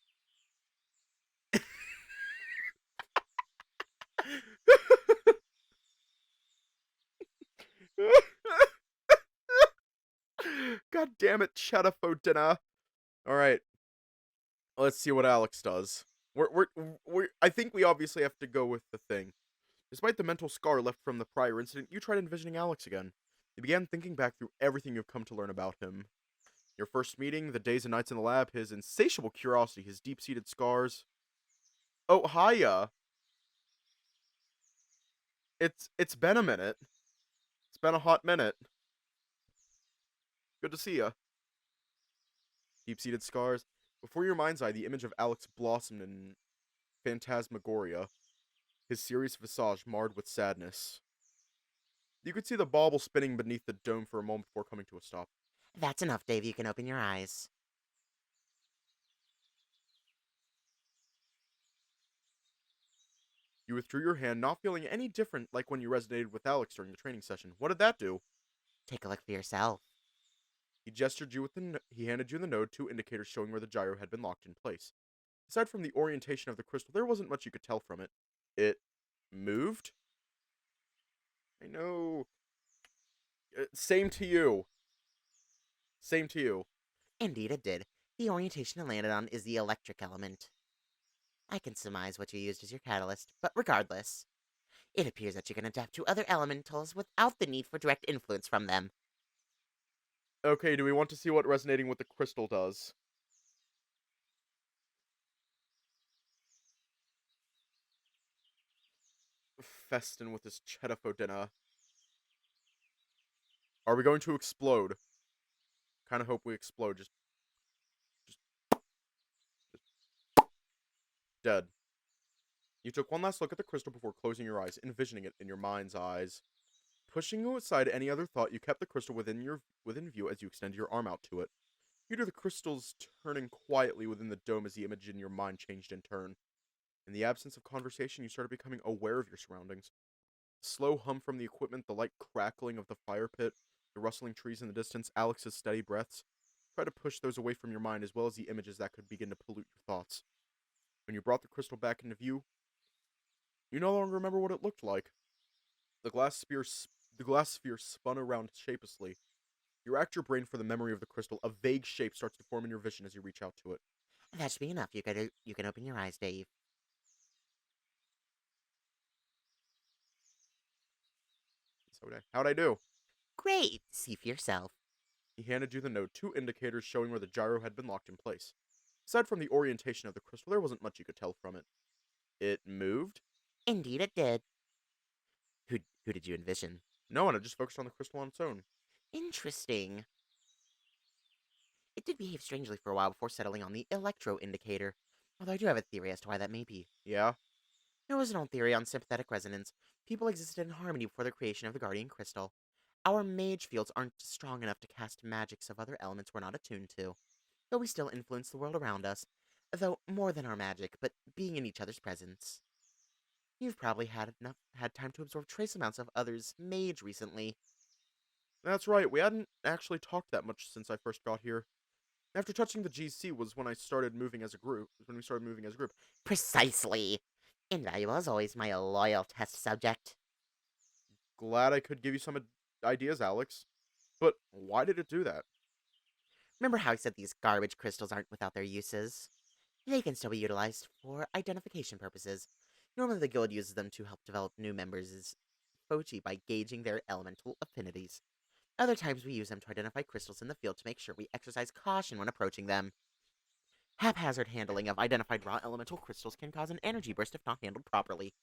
Speaker 1: God damn it, shut up, dinner. Alright. Let's see what Alex does. I think we obviously have to go with the thing. Despite the mental scar left from the prior incident, you tried envisioning Alex again. You began thinking back through everything you've come to learn about him. Your first meeting, the days and nights in the lab, his insatiable curiosity, his deep-seated scars. Oh, hiya. It's been a minute. It's been a hot minute. Good to see ya. Deep-seated scars. Before your mind's eye, the image of Alex blossomed in phantasmagoria, his serious visage marred with sadness. You could see the bauble spinning beneath the dome for a moment before coming to a stop.
Speaker 2: That's enough, Dave. You can open your eyes.
Speaker 1: You withdrew your hand, not feeling any different like when you resonated with Alex during the training session. What did that do?
Speaker 2: Take a look for yourself.
Speaker 1: He gestured you with he handed you the node, two indicators showing where the gyro had been locked in place. Aside from the orientation of the crystal, there wasn't much you could tell from it. It moved? I know. Same to you. Same to you.
Speaker 2: Indeed, it did. The orientation it landed on is the electric element. I can surmise what you used as your catalyst, but regardless, it appears that you can adapt to other elementals without the need for direct influence from them.
Speaker 1: Okay, do we want to see what resonating with the crystal does? Festin with his Cheetafodina. Are we going to explode? Kind of hope we explode. Just dead. You took one last look at the crystal before closing your eyes, envisioning it in your mind's eyes. Pushing aside any other thought, you kept the crystal within view as you extended your arm out to it. You hear the crystals turning quietly within the dome as the image in your mind changed in turn. In the absence of conversation, you started becoming aware of your surroundings. The slow hum from the equipment, the light crackling of the fire pit, the rustling trees in the distance, Alex's steady breaths. Try to push those away from your mind as well as the images that could begin to pollute your thoughts. When you brought the crystal back into view, you no longer remember what it looked like. The glass sphere spun around shapelessly. You racked your brain for the memory of the crystal. A vague shape starts to form in your vision as you reach out to it.
Speaker 2: That should be enough. You can open your eyes, Dave.
Speaker 1: How'd I do?
Speaker 2: Great! See for yourself.
Speaker 1: He handed you the note, two indicators showing where the gyro had been locked in place. Aside from the orientation of the crystal, there wasn't much you could tell from it. It moved?
Speaker 2: Indeed, it did. Who did you envision?
Speaker 1: No one, it just focused on the crystal on its own.
Speaker 2: Interesting. It did behave strangely for a while before settling on the electro indicator, although I do have a theory as to why that may be.
Speaker 1: Yeah?
Speaker 2: There was an old theory on sympathetic resonance. People existed in harmony before the creation of the Guardian Crystal. Our mage fields aren't strong enough to cast magics of other elements we're not attuned to, though we still influence the world around us, though more than our magic, but being in each other's presence. You've probably had time to absorb trace amounts of others' mage recently.
Speaker 1: That's right, we hadn't actually talked that much since I first got here. After touching the GC was when I started moving as a group. When we started moving as a group.
Speaker 2: Precisely. Invaluable as always, my loyal test subject.
Speaker 1: Glad I could give you some ideas, Alex. But why did it do that?
Speaker 2: Remember how I said these garbage crystals aren't without their uses? They can still be utilized for identification purposes. Normally the guild uses them to help develop new members as Fochi by gauging their elemental affinities. Other times we use them to identify crystals in the field to make sure we exercise caution when approaching them. Haphazard handling of identified raw elemental crystals can cause an energy burst if not handled properly.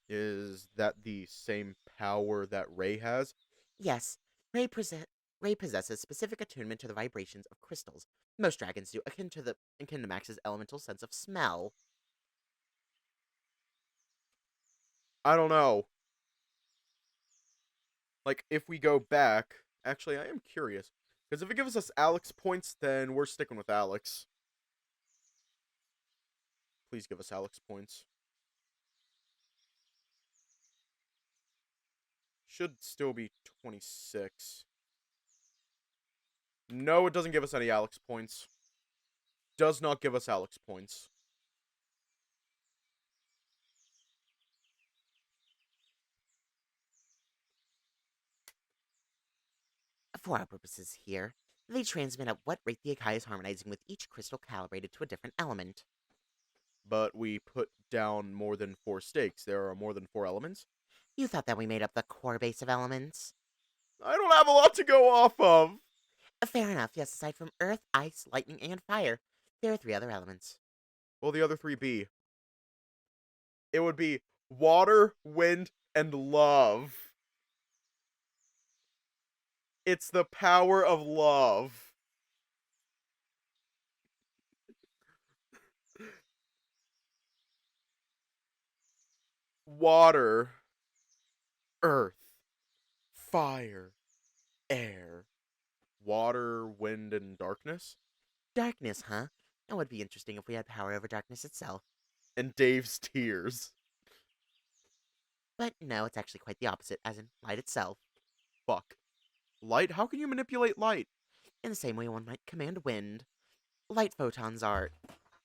Speaker 1: Is that the same power that Ray has?
Speaker 2: Yes, Ray possesses specific attunement to the vibrations of crystals. Most dragons do, akin to Max's elemental sense of smell.
Speaker 1: I don't know. Like, if we go back... Actually, I am curious. Because if it gives us Alex points, then we're sticking with Alex. Please give us Alex points. Should still be 26. No, it doesn't give us any Alex points. Does not give us Alex points.
Speaker 2: For our purposes here, they transmit at what rate the Akai is harmonizing with each crystal calibrated to a different element.
Speaker 1: But we put down more than 4 stakes. There are more than 4 elements.
Speaker 2: You thought that we made up the core base of elements?
Speaker 1: I don't have a lot to go off of.
Speaker 2: Fair enough, yes, aside from earth, ice, lightning, and fire, there are 3 other elements.
Speaker 1: Will the other 3 be? It would be water, wind, and love. It's the power of love. Water, earth, fire, air, water, wind, and darkness.
Speaker 2: Darkness, huh? That would be interesting if we had power over darkness itself.
Speaker 1: And Dave's tears.
Speaker 2: But no, it's actually quite the opposite, as in light itself.
Speaker 1: Fuck. Light? How can you manipulate light?
Speaker 2: In the same way one might command wind. Light photons are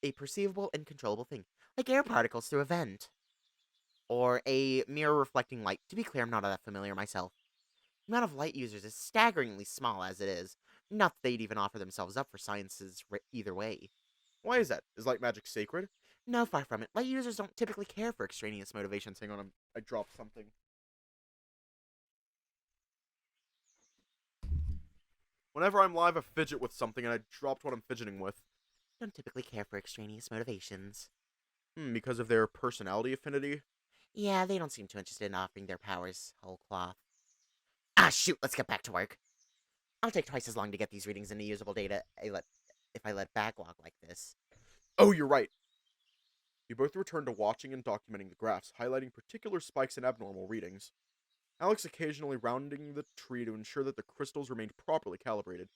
Speaker 2: a perceivable and controllable thing, like air particles through a vent. Or a mirror reflecting light. To be clear, I'm not that familiar myself. The amount of light users is staggeringly small as it is. Not that they'd even offer themselves up for sciences either way.
Speaker 1: Why is that? Is light magic sacred?
Speaker 2: No, far from it. Light users don't typically care for extraneous motivations.
Speaker 1: Hang on, I dropped something. Whenever I'm live, I fidget with something, and I dropped what I'm fidgeting with.
Speaker 2: Don't typically care for extraneous motivations.
Speaker 1: Because of their personality affinity?
Speaker 2: Yeah, they don't seem too interested in offering their powers whole cloth. Ah, shoot, let's get back to work. I'll take twice as long to get these readings into usable data if I let backlog like this.
Speaker 1: Oh, you're right. You both returned to watching and documenting the graphs, highlighting particular spikes and abnormal readings. Alex occasionally rounding the tree to ensure that the crystals remained properly calibrated,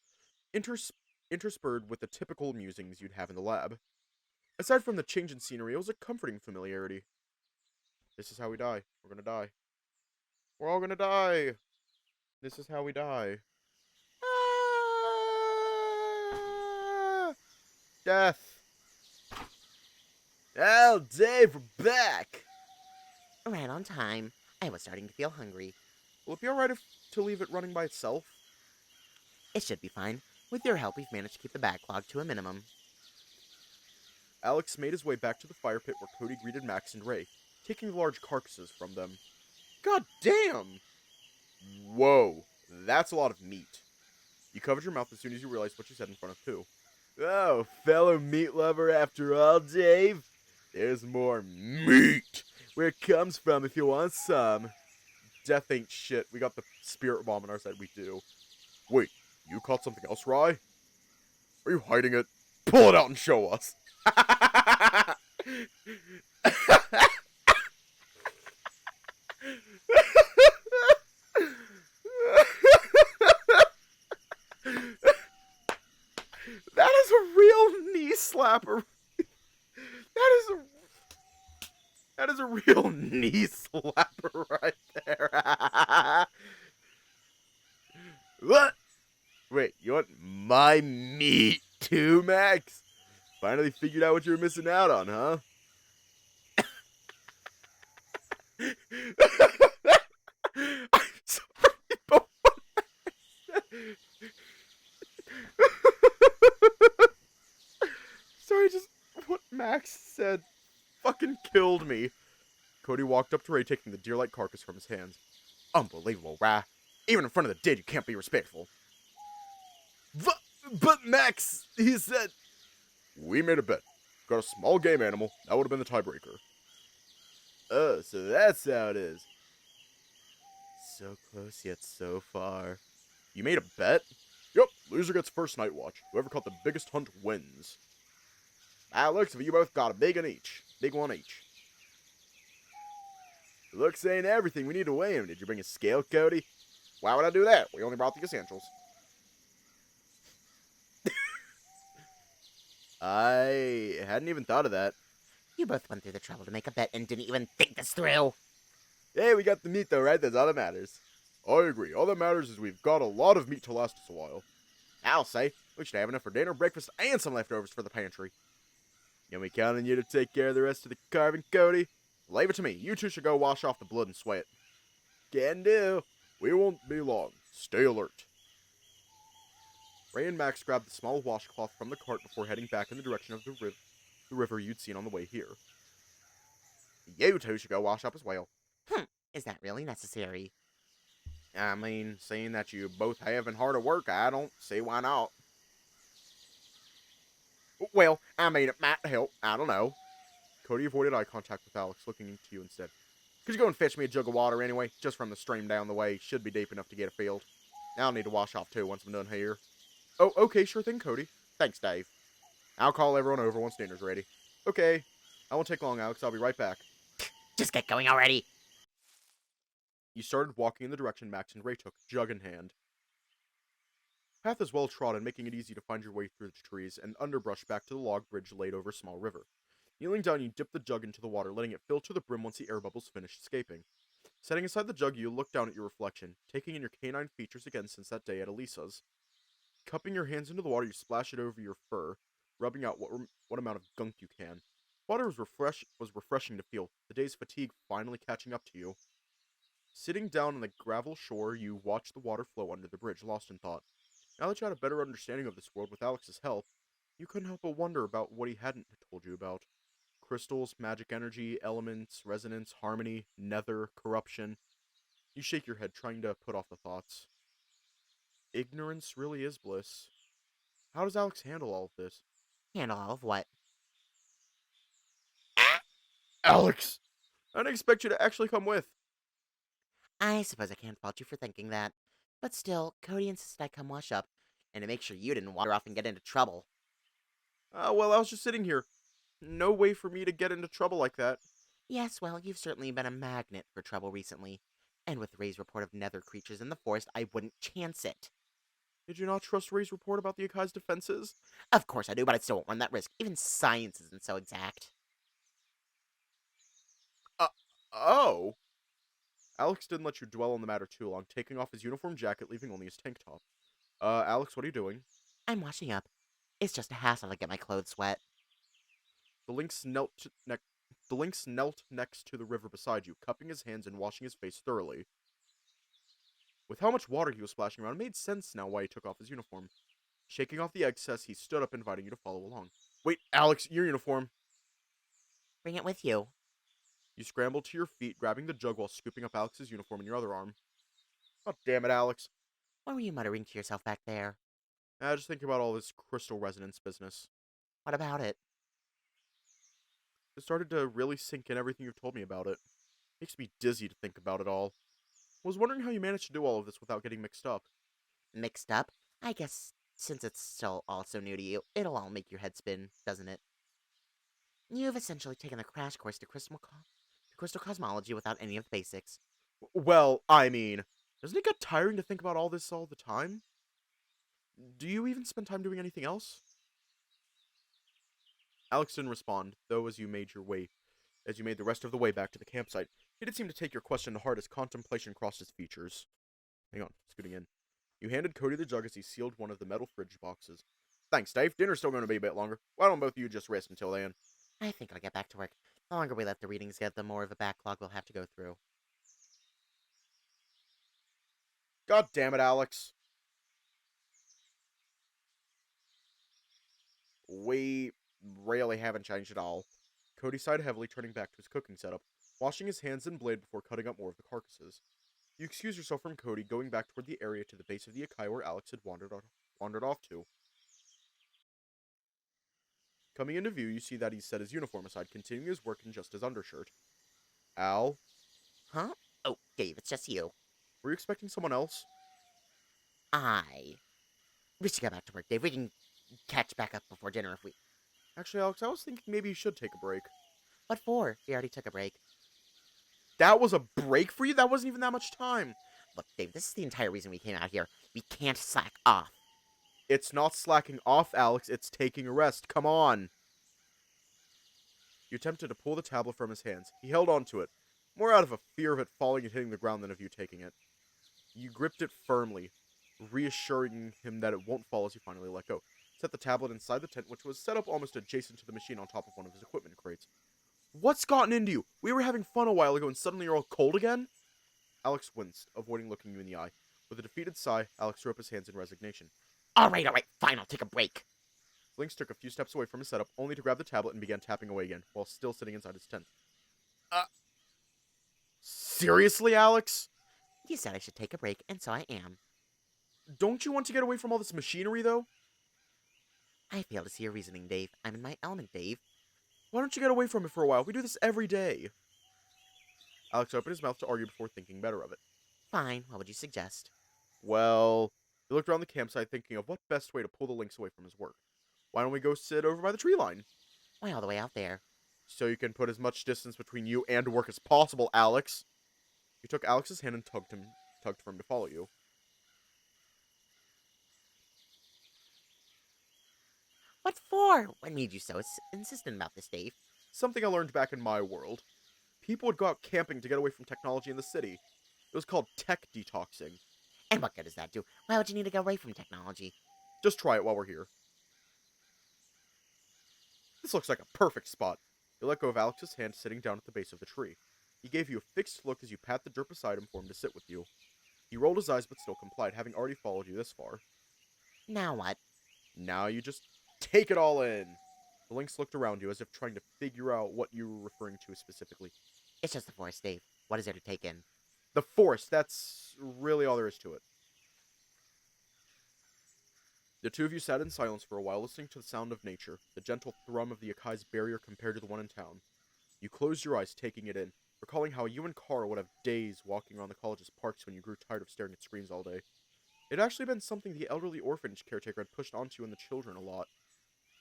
Speaker 1: interspersed with the typical musings you'd have in the lab. Aside from the change in scenery, it was a comforting familiarity. This is how we die. We're gonna die. We're all gonna die. This is how we die. Ah! Death. Oh, Dave, we're back.
Speaker 2: Right on time. I was starting to feel hungry.
Speaker 1: Will it be alright to leave it running by itself?
Speaker 2: It should be fine. With your help, we've managed to keep the backlog to a minimum.
Speaker 1: Alex made his way back to the fire pit where Cody greeted Max and Ray, taking the large carcasses from them. God damn! Whoa, that's a lot of meat. You covered your mouth as soon as you realized what you said in front of Pooh. Oh, fellow meat lover after all, Dave? There's more meat where it comes from if you want some. Death ain't shit. We got the spirit bomb on our side, we do. Wait, you caught something else, Rye? Are you hiding it? Pull it out and show us. That is a real knee slapper. That is a real knee slapper right there. What? Wait, you want my meat too, Max? Finally figured out what you were missing out on, huh? I'm sorry, but sorry, just what Max said fucking killed me. Cody walked up to Ray, taking the deer-like carcass from his hands. Unbelievable, Rah. Even in front of the dead, you can't be respectful. But Max, he said... We made a bet. Got a small game animal, that would have been the tiebreaker. Oh, so that's how it is. So close yet so far. You made a bet? Yup, loser gets first night watch. Whoever caught the biggest hunt wins. Looks of it, you both got a big one each. Big one each. Looks ain't everything. We need to weigh him. Did you bring a scale, Cody? Why would I do that? We only brought the essentials. I hadn't even thought of that.
Speaker 2: You both went through the trouble to make a bet and didn't even think this through.
Speaker 1: Hey, we got the meat though, right? That's all that matters. I agree. All that matters is we've got a lot of meat to last us a while. I'll say, we should have enough for dinner, breakfast, and some leftovers for the pantry. Can we count on you to take care of the rest of the carving, Cody? Leave it to me. You two should go wash off the blood and sweat. Can do. We won't be long. Stay alert. Ray and Max grabbed the small washcloth from the cart before heading back in the direction of the river you'd seen on the way here. You two should go wash up as well.
Speaker 2: Is that really necessary?
Speaker 1: I mean, seeing that you both having hard work, I don't see why not. Well, I mean, it might help. I don't know. Cody avoided eye contact with Alex, looking to you instead. Could you go and fetch me a jug of water anyway? Just from the stream down the way. Should be deep enough to get a filled. I'll need to wash off too once I'm done here. Oh, okay, sure thing, Cody. Thanks, Dave. I'll call everyone over once dinner's ready. Okay. I won't take long, Alex. I'll be right back.
Speaker 2: Just get going already.
Speaker 1: You started walking in the direction Max and Ray took, jug in hand. Path is well trodden, making it easy to find your way through the trees and underbrush back to the log bridge laid over a small river. Kneeling down, you dip the jug into the water, letting it fill to the brim once the air bubbles finish escaping. Setting aside the jug, you look down at your reflection, taking in your canine features again since that day at Elisa's. Cupping your hands into the water, you splash it over your fur, rubbing out what amount of gunk you can. Water was refreshing to feel, the day's fatigue finally catching up to you. Sitting down on the gravel shore, you watched the water flow under the bridge, lost in thought. Now that you had a better understanding of this world with Alex's help, you couldn't help but wonder about what he hadn't told you about. Crystals, magic energy, elements, resonance, harmony, nether, corruption. You shake your head, trying to put off the thoughts. Ignorance really is bliss. How does Alex handle all of this?
Speaker 2: Handle all of what?
Speaker 1: Alex! I didn't expect you to actually come with.
Speaker 2: I suppose I can't fault you for thinking that. But still, Cody insisted I come wash up, and to make sure you didn't wander off and get into trouble.
Speaker 1: Well, I was just sitting here. No way for me to get into trouble like that.
Speaker 2: Yes, well, you've certainly been a magnet for trouble recently. And with Ray's report of nether creatures in the forest, I wouldn't chance it.
Speaker 1: Did you not trust Ray's report about the Akai's defenses?
Speaker 2: Of course I do, but I still won't run that risk. Even science isn't so exact.
Speaker 1: Oh! Alex didn't let you dwell on the matter too long, taking off his uniform jacket, leaving only his tank top. Alex, what are you doing?
Speaker 2: I'm washing up. It's just a hassle to get my clothes wet.
Speaker 1: The lynx knelt next to the river beside you, cupping his hands and washing his face thoroughly. With how much water he was splashing around, it made sense now why he took off his uniform. Shaking off the excess, he stood up, inviting you to follow along. Wait, Alex, your uniform!
Speaker 2: Bring it with you.
Speaker 1: You scrambled to your feet, grabbing the jug while scooping up Alex's uniform in your other arm. Oh, damn it, Alex.
Speaker 2: What were you muttering to yourself back there?
Speaker 1: Just thinking about all this crystal resonance business.
Speaker 2: What about it?
Speaker 1: It started to really sink in everything you've told me about it. Makes me dizzy to think about it all. Was wondering how you managed to do all of this without getting mixed up.
Speaker 2: Mixed up? I guess since it's still all so new to you, it'll all make your head spin, doesn't it? You've essentially taken a crash course to crystal cosmology without any of the basics.
Speaker 1: Well, I mean, doesn't it get tiring to think about all this all the time? Do you even spend time doing anything else? Alex didn't respond, though as you made the rest of the way back to the campsite, he did seem to take your question to heart as contemplation crossed his features. Hang on, scooting in. You handed Cody the jug as he sealed one of the metal fridge boxes. Thanks, Dave. Dinner's still going to be a bit longer. Why don't both of you just rest until then?
Speaker 2: I think I'll get back to work. The longer we let the readings get, the more of a backlog we'll have to go through.
Speaker 1: God damn it, Alex. We really haven't changed at all. Cody sighed heavily, turning back to his cooking setup, washing his hands and blade before cutting up more of the carcasses. You excuse yourself from Cody, going back toward the area to the base of the Akai where Alex had wandered off to. Coming into view, you see that he's set his uniform aside, continuing his work in just his undershirt. Al,
Speaker 2: Huh? Oh, Dave, it's just you.
Speaker 1: were you expecting someone else?
Speaker 2: We should get back to work, Dave. We can catch back up before dinner if we...
Speaker 1: Actually, Alex, I was thinking maybe you should take a break.
Speaker 2: What for? We already took a break.
Speaker 1: That was a break for you? That wasn't even that much time.
Speaker 2: Look, Dave, this is the entire reason we came out here. We can't slack off.
Speaker 1: It's not slacking off, Alex. It's taking a rest. Come on. You attempted to pull the tablet from his hands. He held onto it, more out of a fear of it falling and hitting the ground than of you taking it. You gripped it firmly, reassuring him that it won't fall as you finally let go. Set the tablet inside the tent, which was set up almost adjacent to the machine on top of one of his equipment crates. What's gotten into you? We were having fun a while ago and suddenly you're all cold again? Alex winced, avoiding looking you in the eye. With a defeated sigh, Alex threw up his hands in resignation.
Speaker 2: All right, fine, I'll take a break.
Speaker 1: Lynx took a few steps away from his setup, only to grab the tablet and began tapping away again, while still sitting inside his tent. Seriously, Alex?
Speaker 2: You said I should take a break, and so I am.
Speaker 1: Don't you want to get away from all this machinery, though?
Speaker 2: I fail to see your reasoning, Dave. I'm in my element, Dave.
Speaker 1: Why don't you get away from it for a while? We do this every day. Alex opened his mouth to argue before thinking better of it.
Speaker 2: Fine, what would you suggest?
Speaker 1: Well, he looked around the campsite thinking of what best way to pull the lynx away from his work. Why don't we go sit over by the tree line?
Speaker 2: Why all the way out there?
Speaker 1: So you can put as much distance between you and work as possible, Alex. You took Alex's hand and tugged for him to follow you.
Speaker 2: What for? What made you so insistent about this, Dave?
Speaker 1: Something I learned back in my world. People would go out camping to get away from technology in the city. It was called tech detoxing.
Speaker 2: And what good does that do? Why would you need to go away from technology?
Speaker 1: Just try it while we're here. This looks like a perfect spot. You let go of Alex's hand sitting down at the base of the tree. He gave you a fixed look as you pat the dirt beside him for him to sit with you. He rolled his eyes but still complied, having already followed you this far.
Speaker 2: Now what?
Speaker 1: Now you just take it all in. The lynx looked around you as if trying to figure out what you were referring to specifically.
Speaker 2: It's just the forest, Dave. What is there to take in?
Speaker 1: The forest, that's really all there is to it. The two of you sat in silence for a while, listening to the sound of nature, the gentle thrum of the Akai's barrier compared to the one in town. You closed your eyes, taking it in, recalling how you and Carl would have days walking around the college's parks when you grew tired of staring at screens all day. It had actually been something the elderly orphanage caretaker had pushed onto you and the children a lot.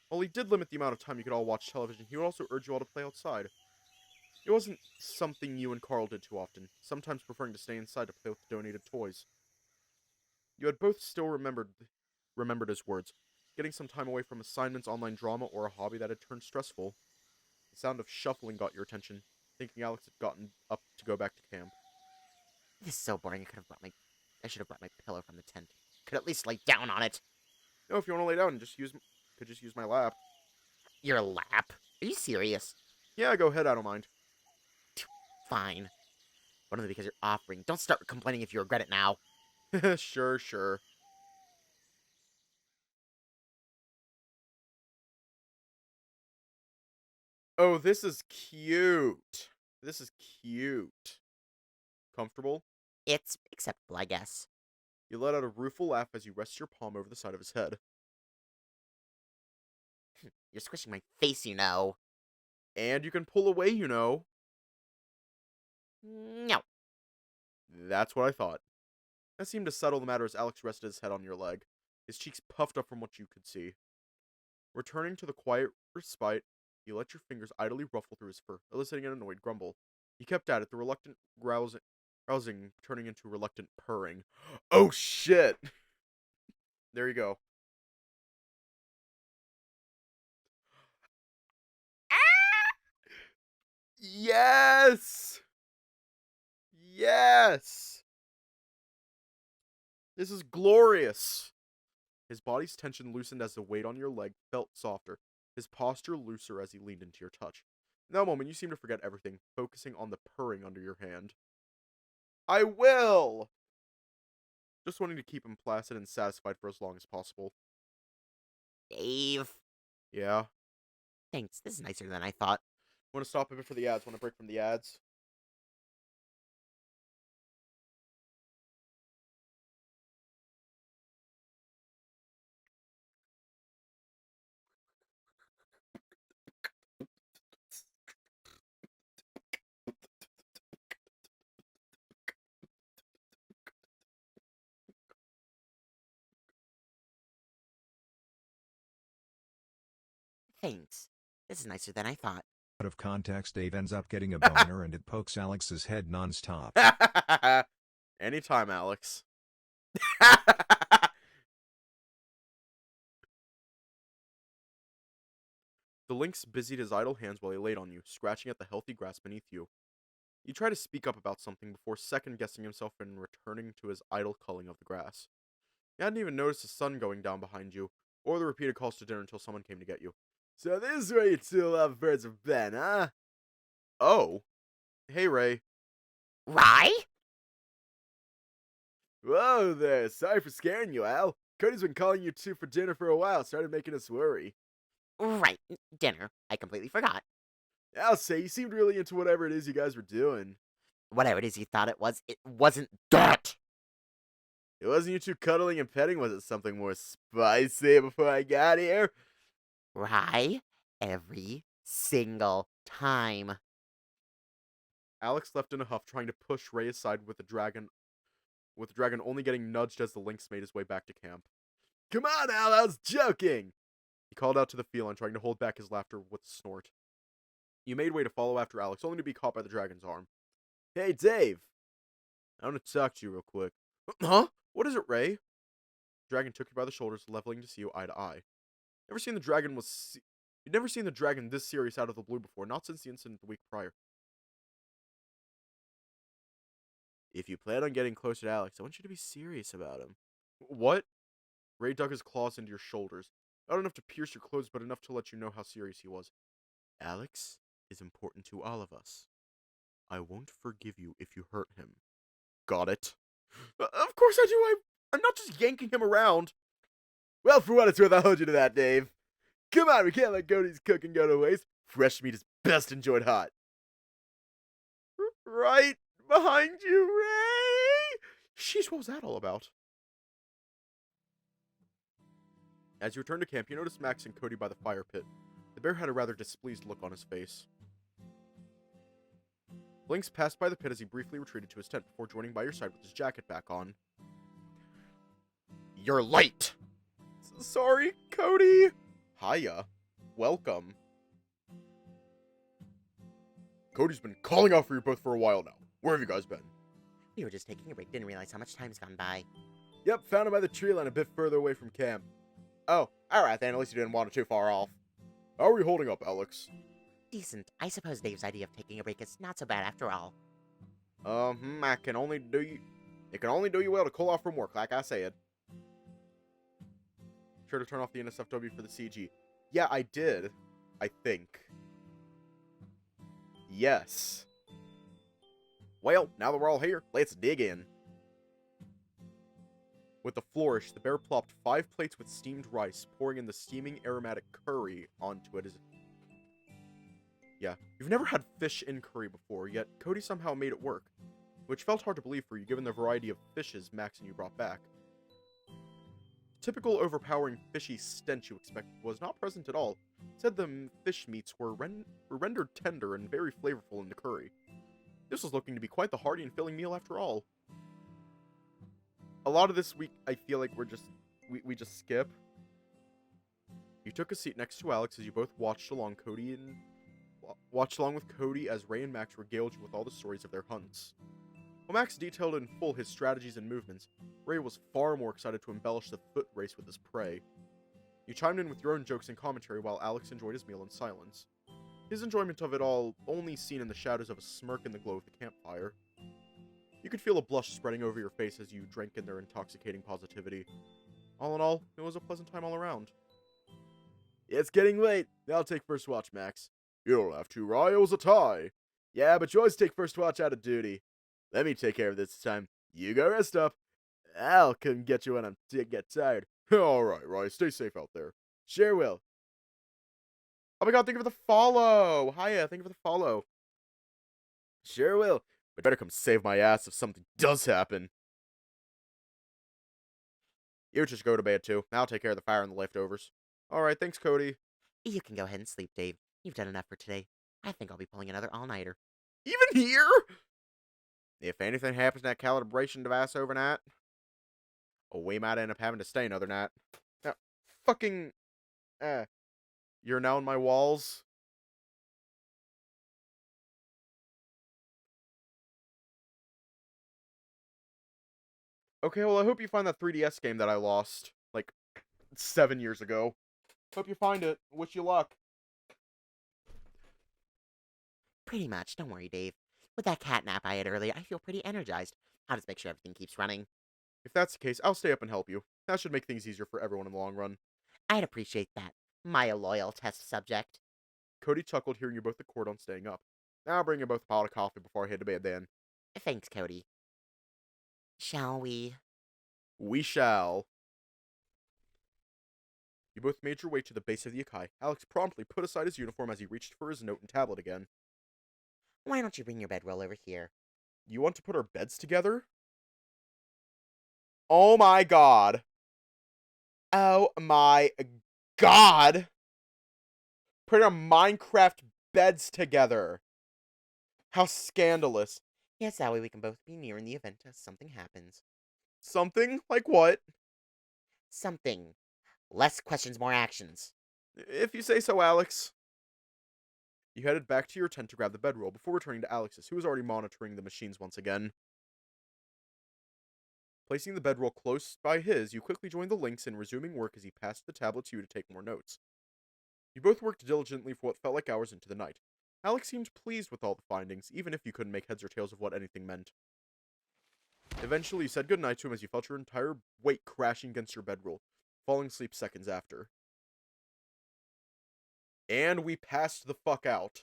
Speaker 1: While he did limit the amount of time you could all watch television, he would also urge you all to play outside. It wasn't something you and Carl did too often, sometimes preferring to stay inside to play with the donated toys. You had both still remembered his words, getting some time away from assignments, online drama, or a hobby that had turned stressful. The sound of shuffling got your attention, thinking Alex had gotten up to go back to camp.
Speaker 2: This is so boring. I should have brought my pillow from the tent. Could at least lay down on it.
Speaker 1: No, if you want to lay down, could just use my lap.
Speaker 2: Your lap? Are you serious?
Speaker 1: Yeah, go ahead, I don't mind.
Speaker 2: Fine. But only because you're offering. Don't start complaining if you regret it now.
Speaker 1: Sure. Oh, this is cute. Comfortable?
Speaker 2: It's acceptable, I guess.
Speaker 1: You let out a rueful laugh as you rest your palm over the side of his head.
Speaker 2: You're squishing my face, you know.
Speaker 1: And you can pull away, you know.
Speaker 2: No.
Speaker 1: That's what I thought. That seemed to settle the matter as Alex rested his head on your leg, his cheeks puffed up from what you could see. Returning to the quiet respite, you let your fingers idly ruffle through his fur, eliciting an annoyed grumble. You kept at it, the reluctant rousing turning into reluctant purring. Oh shit! There you go. Yes! Yes! This is glorious! His body's tension loosened as the weight on your leg felt softer, his posture looser as he leaned into your touch. In that moment, you seem to forget everything, focusing on the purring under your hand. I will! Just wanting to keep him placid and satisfied for as long as possible.
Speaker 2: Dave.
Speaker 1: Yeah?
Speaker 2: Thanks. This is nicer than I thought.
Speaker 1: Want to stop a bit for the ads? Want to break from the ads?
Speaker 2: Thanks. This is nicer than I thought.
Speaker 3: Out of context, Dave ends up getting a boner and it pokes Alex's head nonstop.
Speaker 1: Anytime, Alex. The lynx busied his idle hands while he laid on you, scratching at the healthy grass beneath you. He tried to speak up about something before second-guessing himself and returning to his idle culling of the grass. You hadn't even noticed the sun going down behind you, or the repeated calls to dinner until someone came to get you. So this is where you two lovebirds have been, huh? Oh. Hey, Ray.
Speaker 2: Rye?
Speaker 1: Whoa there, sorry for scaring you, Al. Cody's been calling you two for dinner for a while, started making us worry.
Speaker 2: Right. Dinner. I completely forgot.
Speaker 1: I'll say, you seemed really into whatever it is you guys were doing.
Speaker 2: Whatever it is you thought it wasn't that!
Speaker 1: It wasn't you two cuddling and petting, was it something more spicy before I got here?
Speaker 2: Rye? Every single time.
Speaker 1: Alex left in a huff, trying to push Ray aside with the dragon only getting nudged as the lynx made his way back to camp. Come on, Al, I was joking! He called out to the feline, trying to hold back his laughter with a snort. You made way to follow after Alex, only to be caught by the dragon's arm. Hey, Dave! I want to talk to you real quick. Huh? What is it, Ray? The dragon took you by the shoulders, leveling to see you eye to eye. You'd never seen the dragon this serious out of the blue before, not since the incident the week prior. If you plan on getting closer to Alex, I want you to be serious about him. What? Ray dug his claws into your shoulders. Not enough to pierce your clothes, but enough to let you know how serious he was. Alex, is important to all of us. I won't forgive you if you hurt him. Got it? Of course I do. I'm not just yanking him around. Well, for what it's worth, I'll hold you to that, Dave. Come on, we can't let Cody's cooking go to waste. Fresh meat is best enjoyed hot. Right behind you, Ray! Sheesh, what was that all about? As you return to camp, you notice Max and Cody by the fire pit. The bear had a rather displeased look on his face. Blinks passed by the pit as he briefly retreated to his tent before joining by your side with his jacket back on. You're late! Sorry, Cody. Hiya. Welcome. Cody's been calling out for you both for a while now. Where have you guys been?
Speaker 2: We were just taking a break, didn't realize how much time's gone by.
Speaker 1: Yep, found him by the tree line a bit further away from camp. Oh, alright then, at least you didn't wander too far off. How are we holding up, Alex?
Speaker 2: Decent. I suppose Dave's idea of taking a break is not so bad after all.
Speaker 1: I can only do you... It can only do you well to call off from work, like I said. Sure to turn off the NSFW for the CG. Yeah, I did. I think. Yes. Well, now that we're all here, let's dig in. With a flourish, the bear plopped 5 plates with steamed rice, pouring in the steaming aromatic curry onto it as... Yeah, you've never had fish in curry before, yet Cody somehow made it work, which felt hard to believe for you given the variety of fishes Max and you brought back. The typical overpowering fishy stench you expected was not present at all. Instead, the fish meats were rendered tender and very flavorful in the curry. This was looking to be quite the hearty and filling meal after all. A lot of this week, I feel like we just skip. You took a seat next to Alex as you both watched along with Cody as Ray and Max regaled you with all the stories of their hunts. While Max detailed in full his strategies and movements, Ray was far more excited to embellish the foot race with his prey. You chimed in with your own jokes and commentary while Alex enjoyed his meal in silence. His enjoyment of it all only seen in the shadows of a smirk in the glow of the campfire. You could feel a blush spreading over your face as you drank in their intoxicating positivity. All in all, it was a pleasant time all around. It's getting late. I'll take first watch, Max. You don't have to, Rye. It was a tie. Yeah, but you always take first watch out of duty. Let me take care of this time. You go rest up. I'll come get you when I get tired. Alright, Rye. Stay safe out there. Sure will. Oh my god, thank you for the follow. Hiya, thank you for the follow. Sure will. But better come save my ass if something does happen. You just go to bed too. I'll take care of the fire and the leftovers. Alright, thanks, Cody.
Speaker 2: You can go ahead and sleep, Dave. You've done enough for today. I think I'll be pulling another all-nighter.
Speaker 1: Even here? If anything happens to that calibration device overnight, we might end up having to stay another night. Now, fucking... You're now in my walls? Okay, well, I hope you find that 3DS game that I lost, like, 7 years ago. Hope you find it. Wish you luck.
Speaker 2: Pretty much. Don't worry, Dave. With that cat nap I had earlier, I feel pretty energized. I'll just make sure everything keeps running.
Speaker 1: If that's the case, I'll stay up and help you. That should make things easier for everyone in the long run.
Speaker 2: I'd appreciate that. My loyal test subject.
Speaker 1: Cody chuckled, hearing you both accord on staying up. I'll bring you both a pot of coffee before I head to bed then.
Speaker 2: Thanks, Cody. Shall we?
Speaker 1: We shall. You both made your way to the base of the Akai. Alex promptly put aside his uniform as he reached for his note and tablet again.
Speaker 2: Why don't you bring your bedroll over here?
Speaker 1: You want to put our beds together? Oh my god. Oh my god. Put our Minecraft beds together. How scandalous.
Speaker 2: Yes, that way we can both be near in the event something happens.
Speaker 1: Something? Like what?
Speaker 2: Something. Less questions, more actions.
Speaker 1: If you say so, Alex. You headed back to your tent to grab the bedroll before returning to Alex's, who was already monitoring the machines once again. Placing the bedroll close by his, you quickly joined the Lynx in resuming work as he passed the tablet to you to take more notes. You both worked diligently for what felt like hours into the night. Alex seemed pleased with all the findings, even if you couldn't make heads or tails of what anything meant. Eventually, you said goodnight to him as you felt your entire weight crashing against your bedroll, falling asleep seconds after. And we passed the fuck out.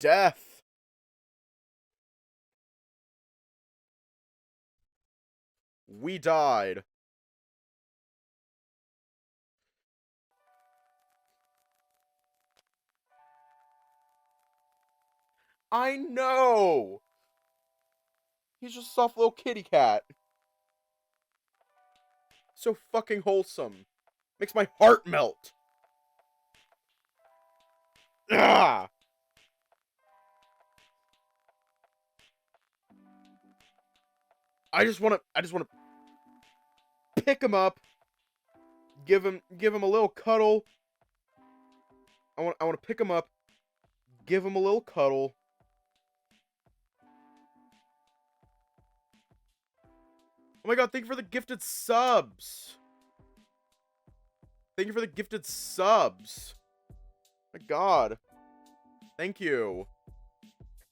Speaker 1: death. We died. I know! He's just a soft little kitty cat. So fucking wholesome. Makes my heart melt. Ah! I just wanna pick him up, give him a little cuddle. I wanna pick him up, give him a little cuddle. Oh my god, thank you for the gifted subs. Thank you for the gifted subs. My god. Thank you.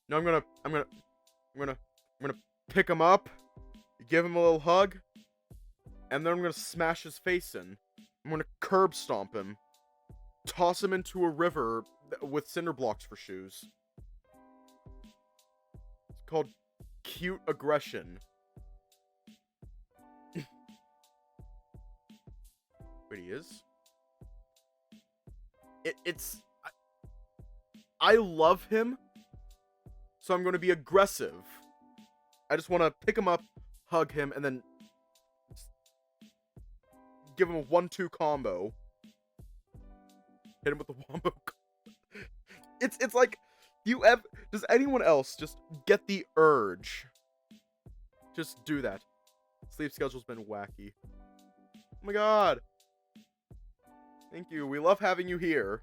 Speaker 1: No, I'm gonna pick him up, give him a little hug, and then I'm gonna smash his face in. I'm gonna curb stomp him, toss him into a river with cinder blocks for shoes. It's called cute aggression. Wait, he is? It's... I love him, so I'm going to be aggressive. I just want to pick him up, hug him, and then give him a 1-2 combo. Hit him with the wombo. It's like, does anyone else just get the urge? Just do that. Sleep schedule's been wacky. Oh my god. Thank you. We love having you here.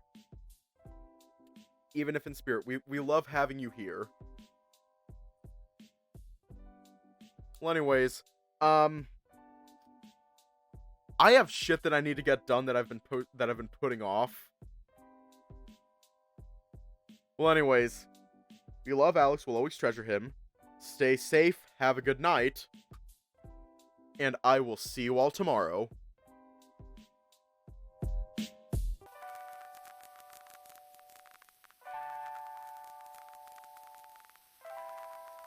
Speaker 1: Even if in spirit. We love having you here. Well, anyways, I have shit that I need to get done that I've been putting off. Well, anyways, we love Alex. We'll always treasure him. Stay safe. Have a good night. And I will see you all tomorrow.